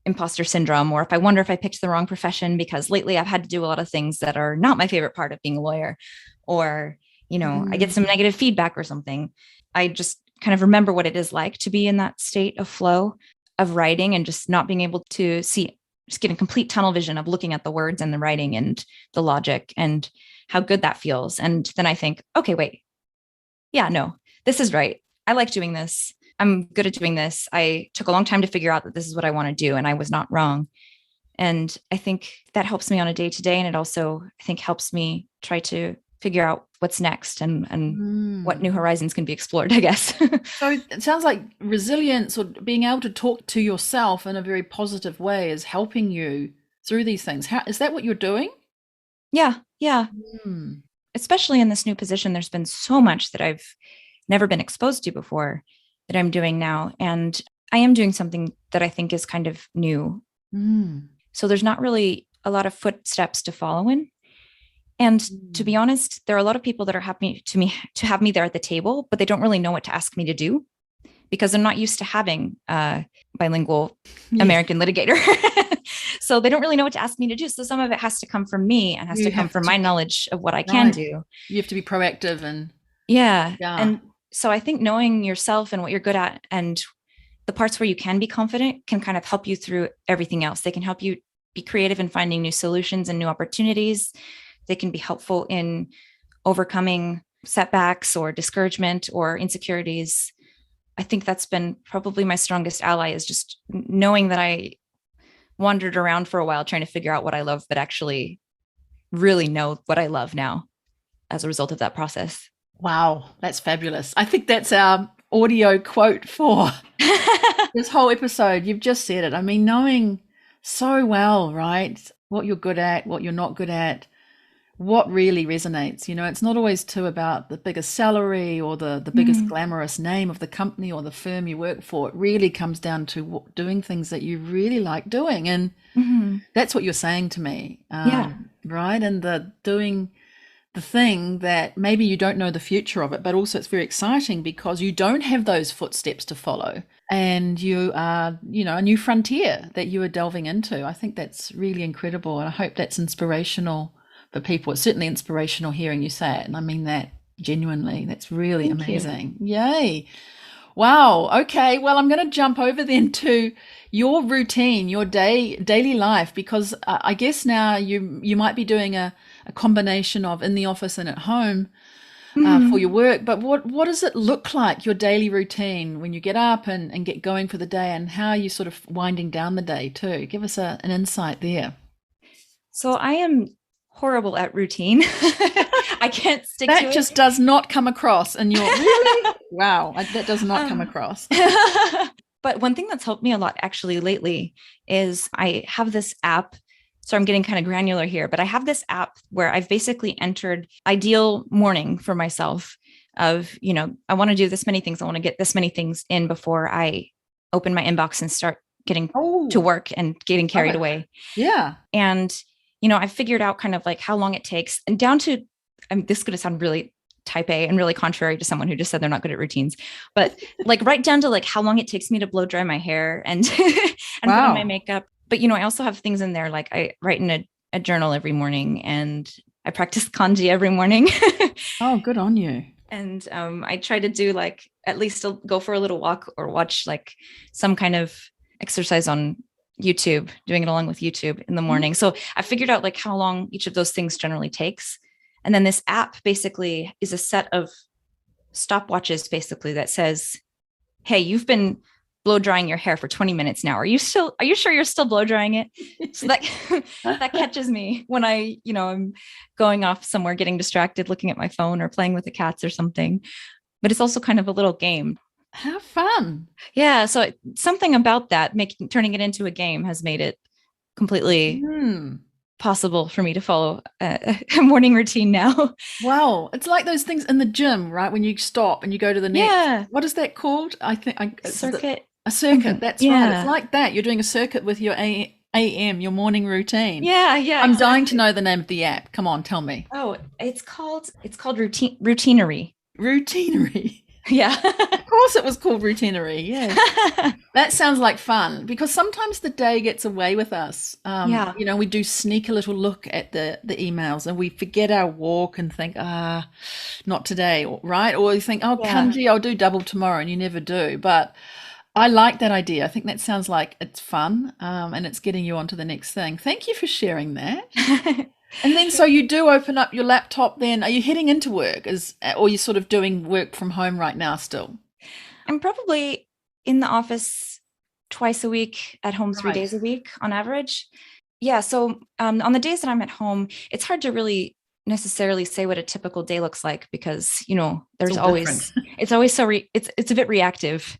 imposter syndrome, or if I wonder if I picked the wrong profession, because lately I've had to do a lot of things that are not my favorite part of being a lawyer, or, I get some negative feedback or something. I just kind of remember what it is like to be in that state of flow of writing and just not being able to see, just getting complete tunnel vision of looking at the words and the writing and the logic and how good that feels. And then I think, okay, wait, yeah, no, this is right. I like doing this. I'm good at doing this. I took a long time to figure out that this is what I want to do, and I was not wrong. And I think that helps me on a day to day. And it also, I think, helps me try to figure out what's next and what new horizons can be explored, I guess. So it sounds like resilience or being able to talk to yourself in a very positive way is helping you through these things. How is that what you're doing? Yeah. Especially in this new position, there's been so much that I've never been exposed to before that I'm doing now. And I am doing something that I think is kind of new. So there's not really a lot of footsteps to follow in. And to be honest, there are a lot of people that are happy to have me there at the table, but they don't really know what to ask me to do because they're not used to having a bilingual American litigator. So they don't really know what to ask me to do. So some of it has to come from me and has to come from my knowledge of what I can do. You have to be proactive and yeah. And so I think knowing yourself and what you're good at and the parts where you can be confident can kind of help you through everything else. They can help you be creative in finding new solutions and new opportunities. They can be helpful in overcoming setbacks or discouragement or insecurities. I think that's been probably my strongest ally, is just knowing that I wandered around for a while trying to figure out what I love, but actually really know what I love now as a result of that process. Wow, that's fabulous. I think that's our audio quote for this whole episode. You've just said it. I mean, knowing so well, right, what you're good at, what you're not good at, what really resonates. It's not always too about the biggest salary or the biggest glamorous name of the company or the firm you work for. It really comes down to doing things that you really like doing. And that's what you're saying to me, right? And the doing the thing that maybe you don't know the future of it, but also it's very exciting because you don't have those footsteps to follow. And you are, a new frontier that you are delving into. I think that's really incredible. And I hope that's inspirational for people. It's certainly inspirational hearing you say it. And I mean that genuinely. That's really amazing. Yay. Wow. Okay. Well, I'm going to jump over then to your routine, your daily life, because I guess now you might be doing a combination of in the office and at home for your work. But what does it look like, your daily routine, when you get up and get going for the day, and how are you sort of winding down the day too? Give us an insight there. So I am horrible at routine. I can't stick to it. That just does not come across in your really? Wow, that does not come across. But one thing that's helped me a lot actually lately is I have this app. So I'm getting kind of granular here, but I have this app where I've basically entered ideal morning for myself of, I want to do this many things. I want to get this many things in before I open my inbox and start getting to work and getting carried away. Yeah. And I've figured out kind of like how long it takes, and down to, this is going to sound really type A and really contrary to someone who just said they're not good at routines, but like right down to like how long it takes me to blow dry my hair and, put on my makeup. But, I also have things in there. Like I write in a journal every morning, and I practice kanji every morning. Oh, good on you. And I try to do like, at least go for a little walk or watch like some kind of exercise on YouTube, doing it along with YouTube in the morning. So I figured out like how long each of those things generally takes. And then this app basically is a set of stopwatches basically that says, hey, you've been blow drying your hair for 20 minutes now. Are you sure you're still blow drying it? So that that catches me when I'm going off somewhere, getting distracted, looking at my phone or playing with the cats or something. But it's also kind of a little game. How fun. Yeah. So something about that, turning it into a game has made it completely possible for me to follow a morning routine now. Wow. It's like those things in the gym, right? When you stop and you go to the next, Yeah. what is that called? I think Circuit. a circuit. That's right. Yeah. It's like that. You're doing a circuit with your AM, your morning routine. Yeah. I'm dying to know the name of the app. Come on, tell me. Oh, it's called routinery. Routinary. Yeah. Of course it was called routinary. Yeah. That sounds like fun because sometimes the day gets away with us. Yeah. We do sneak a little look at the emails and we forget our walk and think, not today, right? Or you think, kanji, I'll do double tomorrow, and you never do. But I like that idea. I think that sounds like it's fun, and it's getting you onto the next thing. Thank you for sharing that. And then, so you do open up your laptop then. Are you heading into work or you're sort of doing work from home right now still? I'm probably in the office twice a week, at home 3 Right. days a week on average. Yeah. So on the days that I'm at home, it's hard to really necessarily say what a typical day looks like because, there's always, it's always it's a bit reactive,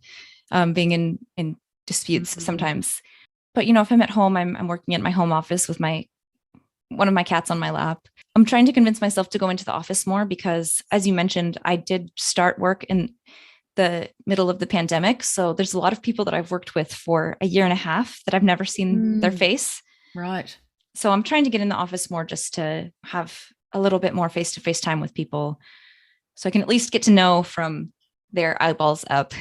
being in disputes sometimes. But, if I'm at home, I'm working at my home office with one of my cats on my lap. I'm trying to convince myself to go into the office more because, as you mentioned, I did start work in the middle of the pandemic. So there's a lot of people that I've worked with for a year and a half that I've never seen their face. Right. So I'm trying to get in the office more just to have a little bit more face-to-face time with people so I can at least get to know from their eyeballs up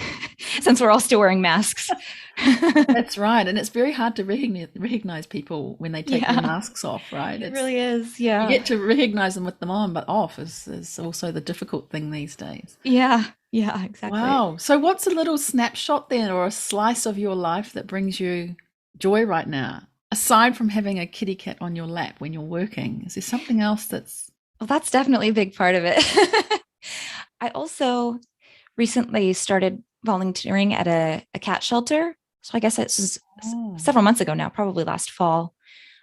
since we're all still wearing masks. That's right. And it's very hard to recognize people when they take their masks off, right? It really is. Yeah. You get to recognize them with them on, but off is also the difficult thing these days. Yeah. Yeah, exactly. Wow. So what's a little snapshot then or a slice of your life that brings you joy right now? Aside from having a kitty cat on your lap when you're working, is there something else that's... Well, that's definitely a big part of it. I also recently started volunteering at a cat shelter. So I guess it was several months ago now, probably last fall.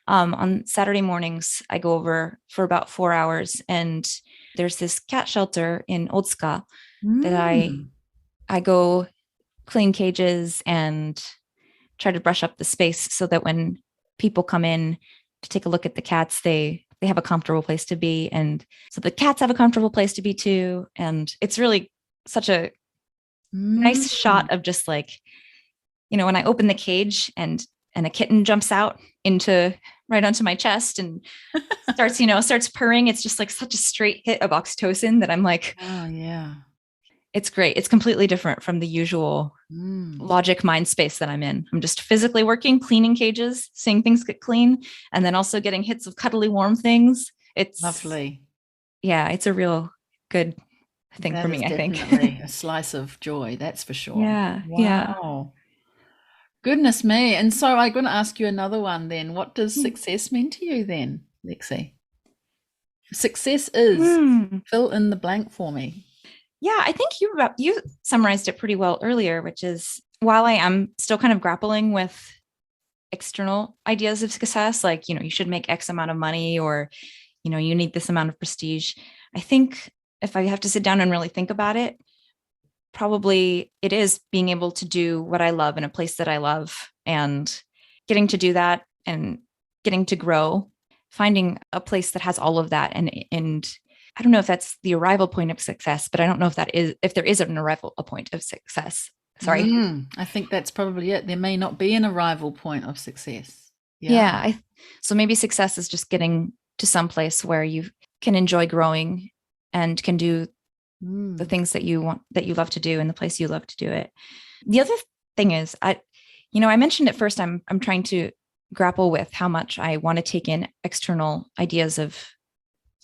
On Saturday mornings, I go over for about 4 hours, and there's this cat shelter in Otsuka that I go clean cages and try to brush up the space so that when people come in to take a look at the cats, they have a comfortable place to be. And so the cats have a comfortable place to be too. And it's really such a nice shot of just like, when I open the cage and a kitten jumps out right onto my chest and starts purring. It's just like such a straight hit of oxytocin that I'm like, oh yeah, it's great. It's completely different from the usual logic mind space that I'm in. I'm just physically working, cleaning cages, seeing things get clean, and then also getting hits of cuddly warm things. It's lovely. Yeah, it's a real good thing for me, I think. Definitely a slice of joy, that's for sure. Yeah. Wow. Yeah. Goodness me. And so I'm going to ask you another one then. What does success mean to you then, Lexi? Success is, fill in the blank for me. Yeah, I think you summarized it pretty well earlier, which is while I am still kind of grappling with external ideas of success, like, you should make X amount of money or, you need this amount of prestige. I think if I have to sit down and really think about it, probably it is being able to do what I love in a place that I love and getting to do that and getting to grow, finding a place that has all of that. And I don't know if that's the arrival point of success, but I don't know if there is an arrival point of success. Sorry. I think that's probably it. There may not be an arrival point of success. Yeah. So maybe success is just getting to some place where you can enjoy growing and can do the things that you want, that you love to do in the place you love to do it. The other thing is, I mentioned at first, I'm trying to grapple with how much I want to take in external ideas of,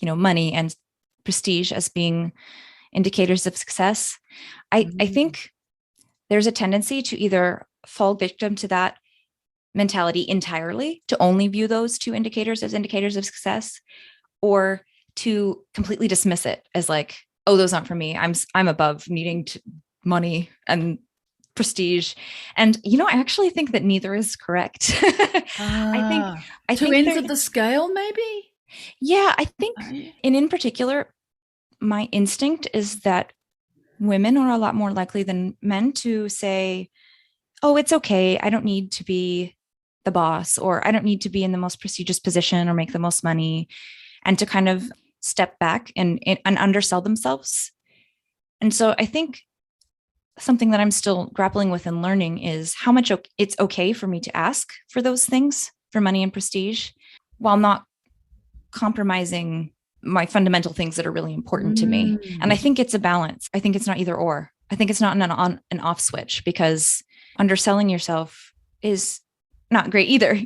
money and prestige as being indicators of success. I think there's a tendency to either fall victim to that mentality entirely, to only view those two indicators as indicators of success, or to completely dismiss it as like, oh, those aren't for me. I'm above needing money and prestige. And, I actually think that neither is correct. I Two think ends of the scale, maybe? yeah, I think, and in particular, my instinct is that women are a lot more likely than men to say, oh, it's okay. I don't need to be the boss, or I don't need to be in the most prestigious position or make the most money, and to kind of step back and undersell themselves. And so I think something that I'm still grappling with and learning is how much it's okay for me to ask for those things, for money and prestige, while not compromising my fundamental things that are really important to me. And I think it's a balance. I think it's not either or. I think it's not an on and off switch, because underselling yourself is not great either,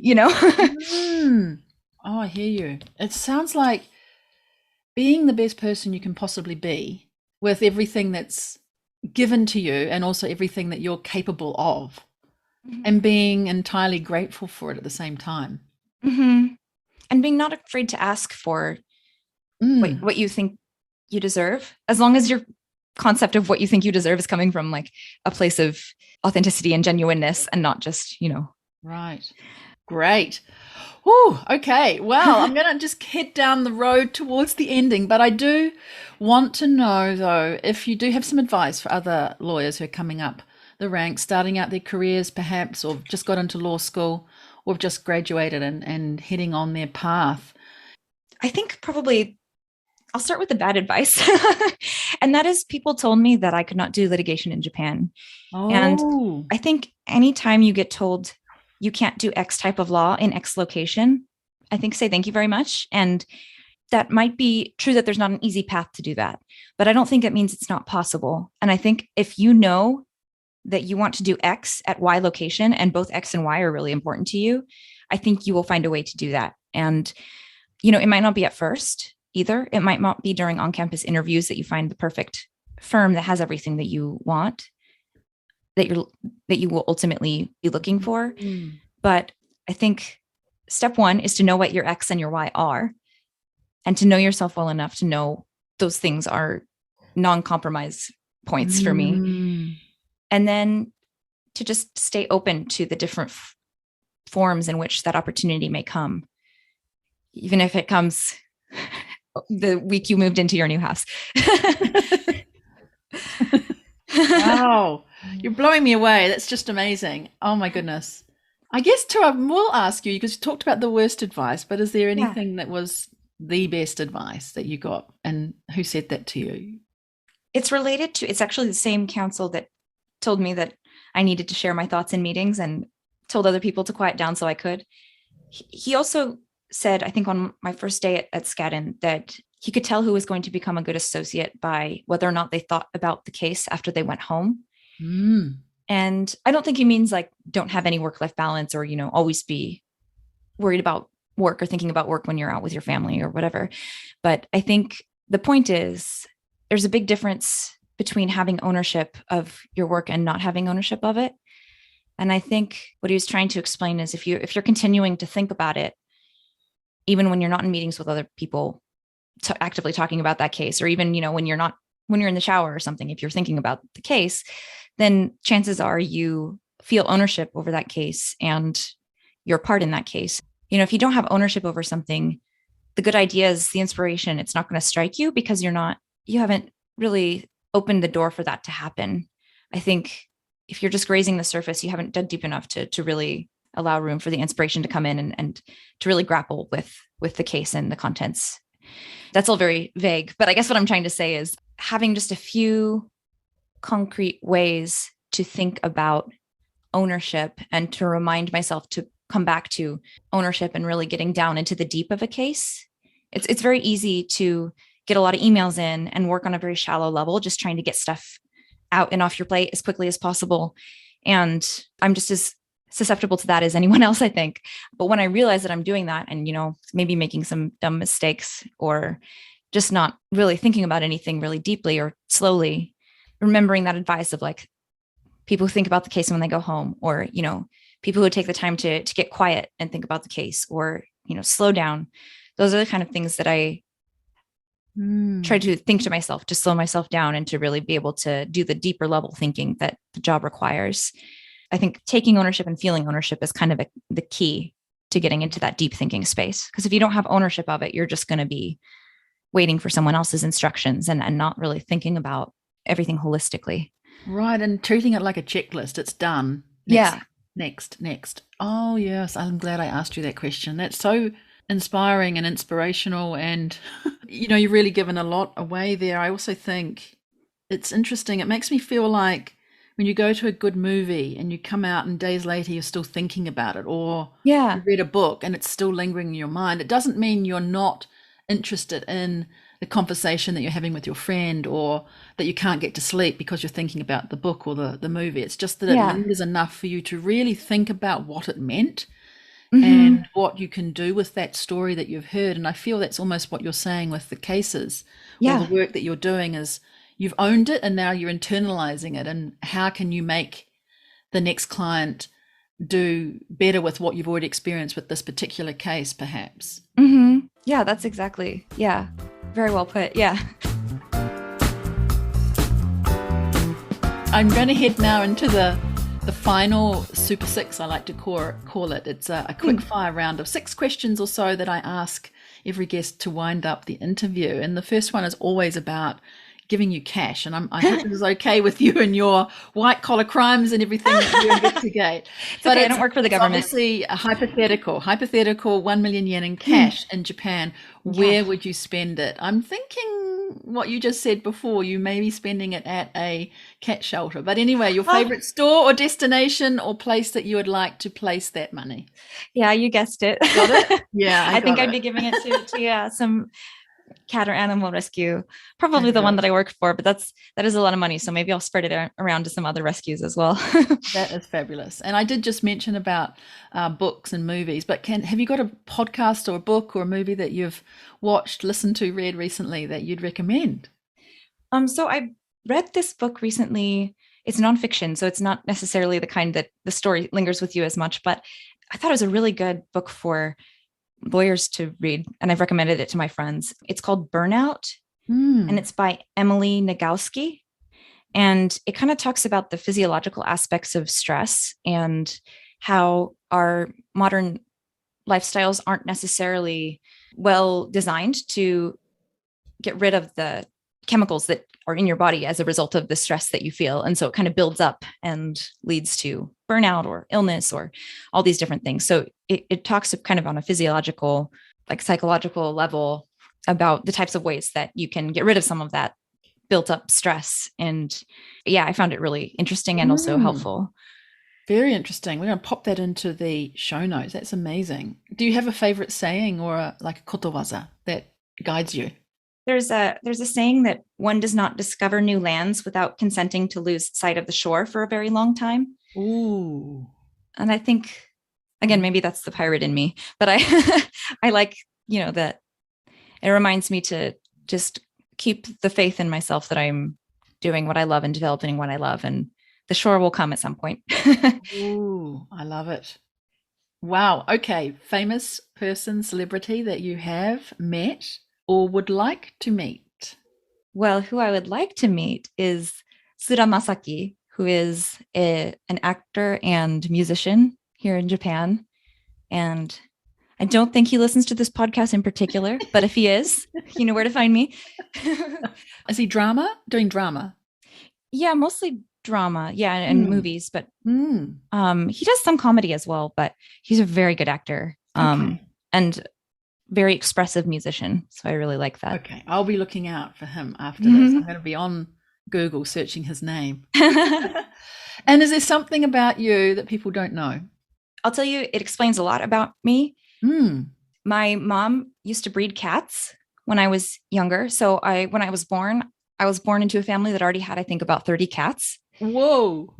Oh, I hear you. It sounds like being the best person you can possibly be with everything that's given to you and also everything that you're capable of, and being entirely grateful for it at the same time. And being not afraid to ask for what you think you deserve, as long as your concept of what you think you deserve is coming from like a place of authenticity and genuineness, and not just, Right. Great. Oh, okay. Well, I'm going to just head down the road towards the ending, but I do want to know, though, if you do have some advice for other lawyers who are coming up the ranks, starting out their careers perhaps, or just got into law school, or have just graduated and heading on their path. I think probably I'll start with the bad advice. And that is, people told me that I could not do litigation in Japan. Oh. And I think anytime you get told you can't do X type of law in X location, I think say thank you very much. And that might be true that there's not an easy path to do that, but I don't think it means it's not possible. And I think if you know that you want to do X at Y location, and both X and Y are really important to you, I think you will find a way to do that. And, it might not be at first either. It might not be during on-campus interviews that you find the perfect firm that has everything that you want, that you will ultimately be looking for. But I think step one is to know what your X and your Y are, and to know yourself well enough to know those things are non-compromise points for me. And then to just stay open to the different forms in which that opportunity may come, even if it comes the week you moved into your new house. Wow. You're blowing me away. That's just amazing. Oh my goodness. I guess too, I will ask you, because you talked about the worst advice, but is there anything that was the best advice that you got, and who said that to you? It's actually the same counsel that told me that I needed to share my thoughts in meetings and told other people to quiet down so I could. He also said, I think on my first day at Skadden, that he could tell who was going to become a good associate by whether or not they thought about the case after they went home. And I don't think he means like don't have any work-life balance, or, always be worried about work or thinking about work when you're out with your family or whatever. But I think the point is there's a big difference between having ownership of your work and not having ownership of it. And I think what he was trying to explain is if you're continuing to think about it, even when you're not in meetings with other people actively talking about that case, or even, when you're in the shower or something, if you're thinking about the case, then chances are you feel ownership over that case and your part in that case. If you don't have ownership over something, the good ideas, the inspiration, it's not going to strike you because you haven't really opened the door for that to happen. I think if you're just grazing the surface, you haven't dug deep enough to really allow room for the inspiration to come in and to really grapple with the case and the contents. That's all very vague, but I guess what I'm trying to say is having just a few concrete ways to think about ownership, and to remind myself to come back to ownership and really getting down into the deep of a case. It's very easy to get a lot of emails in and work on a very shallow level, just trying to get stuff out and off your plate as quickly as possible. And I'm just as susceptible to that as anyone else, I think. But when I realize that I'm doing that and, maybe making some dumb mistakes, or just not really thinking about anything really deeply or slowly, remembering that advice of like people who think about the case when they go home, or, people who take the time to get quiet and think about the case, or, slow down. Those are the kind of things that I try to think to myself, to slow myself down and to really be able to do the deeper level thinking that the job requires. I think taking ownership and feeling ownership is kind of the key to getting into that deep thinking space. Because if you don't have ownership of it, you're just going to be waiting for someone else's instructions and not really thinking about everything holistically. Right. And treating it like a checklist. It's done. Next. Oh, yes. I'm glad I asked you that question. That's so inspiring and inspirational. And, you've really given a lot away there. I also think it's interesting. It makes me feel like when you go to a good movie and you come out and days later you're still thinking about it, or you read a book and it's still lingering in your mind, it doesn't mean you're not interested in the conversation that you're having with your friend, or that you can't get to sleep because you're thinking about the book or the movie. It's just that it lingers enough for you to really think about what it meant and what you can do with that story that you've heard. And I feel that's almost what you're saying with the cases or the work that you're doing is you've owned it and now you're internalizing it. And how can you make the next client do better with what you've already experienced with this particular case, perhaps? Yeah, that's exactly. Yeah. Very well put. Yeah. I'm going to head now into the final Super Six, I like to call it. It's a quick fire round of 6 questions or so that I ask every guest to wind up the interview. And the first one is always about giving you cash. And I hope this is okay with you and your white collar crimes and everything that you investigate. But I don't work for the government. Obviously a hypothetical 1 million yen in cash in Japan. Where would you spend it? I'm thinking what you just said before, you may be spending it at a cat shelter. But anyway, your favorite store or destination or place that you would like to place that money? Yeah, you guessed it. Got it? Yeah, I think I'd be giving it to some cat or animal rescue, probably the one that I work for, but that is a lot of money. So maybe I'll spread it around to some other rescues as well. That is fabulous. And I did just mention about books and movies, but have you got a podcast or a book or a movie that you've watched, listened to, read recently that you'd recommend? So I read this book recently. It's nonfiction, so it's not necessarily the kind that the story lingers with you as much, but I thought it was a really good book for lawyers to read, and I've recommended it to my friends. It's called Burnout, and it's by Emily Nagoski. And it kind of talks about the physiological aspects of stress and how our modern lifestyles aren't necessarily well designed to get rid of the chemicals that are in your body as a result of the stress that you feel. And so it kind of builds up and leads to burnout or illness or all these different things. So it talks kind of on a physiological, like psychological level about the types of ways that you can get rid of some of that built up stress. And yeah, I found it really interesting and also helpful. Very interesting. We're going to pop that into the show notes. That's amazing. Do you have a favorite saying or a kotowaza that guides you? There's a saying that one does not discover new lands without consenting to lose sight of the shore for a very long time. Ooh. And I think, again, maybe that's the pirate in me, but I like, that it reminds me to just keep the faith in myself that I'm doing what I love and developing what I love, and the shore will come at some point. Ooh, I love it. Wow. Okay. Famous person, celebrity that you have met or would like to meet? Well, who I would like to meet is Sura Masaki, who is an actor and musician here in Japan. And I don't think he listens to this podcast in particular, but if he is, you know where to find me. Is he doing drama? Yeah, mostly drama. Yeah, and movies, but he does some comedy as well, but he's a very good actor. And very expressive musician. So I really like that. Okay. I'll be looking out for him after this. I'm going to be on Google searching his name. And is there something about you that people don't know? I'll tell you, it explains a lot about me. My mom used to breed cats when I was younger. So when I was born into a family that already had, I think, about 30 cats. Whoa.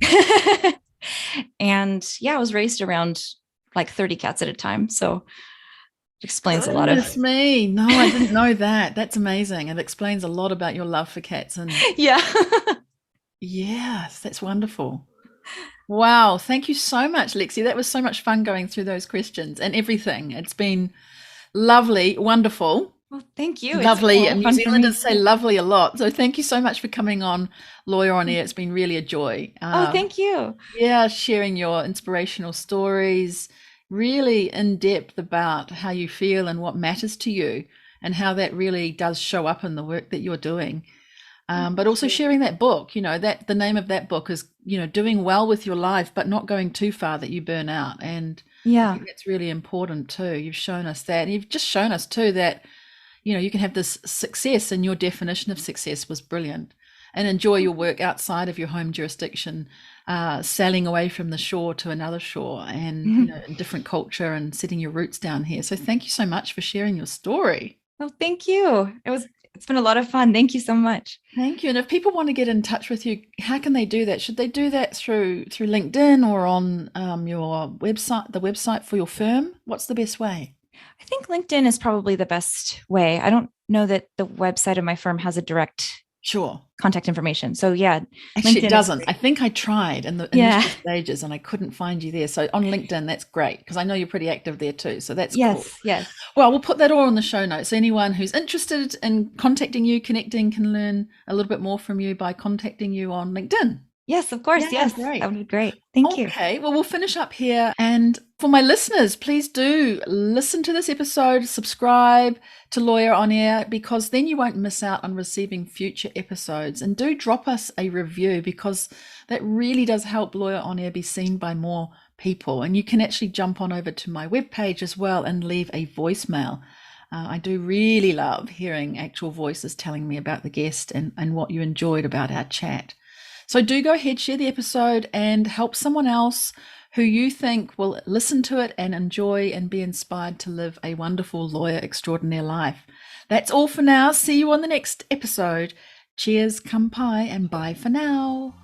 And yeah, I was raised around like 30 cats at a time. So explains a lot of me. No, I didn't know that. That's amazing. It explains a lot about your love for cats. And yes, that's wonderful. Wow. Thank you so much, Lexi. That was so much fun going through those questions and everything. It's been lovely, wonderful. Well, thank you. It's been a Lovely. lot And of New fun for me Zealanders say too. lovely a lot. So thank you so much for coming on Lawyer on Air. It's been really a joy. Oh, thank you. Yeah, sharing your inspirational stories, really in depth about how you feel and what matters to you, and how that really does show up in the work that you're doing. Oh, But thank also you. sharing that book, that the name of that book is, doing well with your life, but not going too far that you burn out. And I Yeah. think that's really important too. You've shown us that. And you've just shown us too that, you can have this success, and your definition of success was brilliant, and enjoy your work outside of your home jurisdiction, sailing away from the shore to another shore, and, in different culture, and setting your roots down here. So thank you so much for sharing your story. Well, thank you. It's been a lot of fun. Thank you so much. Thank you. And if people want to get in touch with you, how can they do that? Should they do that through LinkedIn, or on your website, the website for your firm? What's the best way? I think LinkedIn is probably the best way. I don't know that the website of my firm has a direct Sure. contact information. So yeah, Actually, it LinkedIn is doesn't. great. I think I tried in the Yeah. initial stages and I couldn't find you there. So on LinkedIn, that's great, because I know you're pretty active there too. So that's cool. Yes. Yes. Well, we'll put that all in the show notes. Anyone who's interested in contacting you, connecting, can learn a little bit more from you by contacting you on LinkedIn. Yes, of course. Yeah, Yes. great. That would be great. Thank you. Okay, well, we'll finish up here. And for my listeners, please do listen to this episode, subscribe to Lawyer on Air, because then you won't miss out on receiving future episodes. And do drop us a review, because that really does help Lawyer on Air be seen by more people. And you can actually jump on over to my webpage as well and leave a voicemail. I do really love hearing actual voices telling me about the guest and what you enjoyed about our chat. So do go ahead, share the episode, and help someone else who you think will listen to it and enjoy and be inspired to live a wonderful lawyer extraordinaire life. That's all for now. See you on the next episode. Cheers, kampai, and bye for now.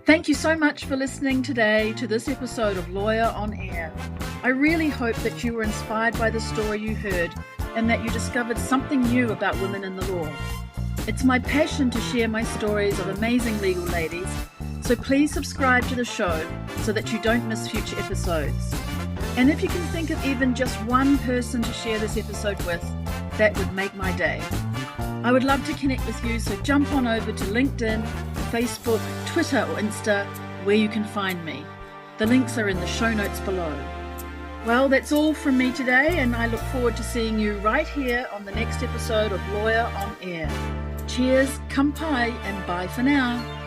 Thank you so much for listening today to this episode of Lawyer on Air. I really hope that you were inspired by the story you heard, and that you discovered something new about women in the law. It's my passion to share my stories of amazing legal ladies, so please subscribe to the show so that you don't miss future episodes. And if you can think of even just one person to share this episode with, that would make my day. I would love to connect with you, so jump on over to LinkedIn, Facebook, Twitter or Insta, where you can find me. The links are in the show notes below. Well, that's all from me today, and I look forward to seeing you right here on the next episode of Lawyer on Air. Cheers, kampai, and bye for now.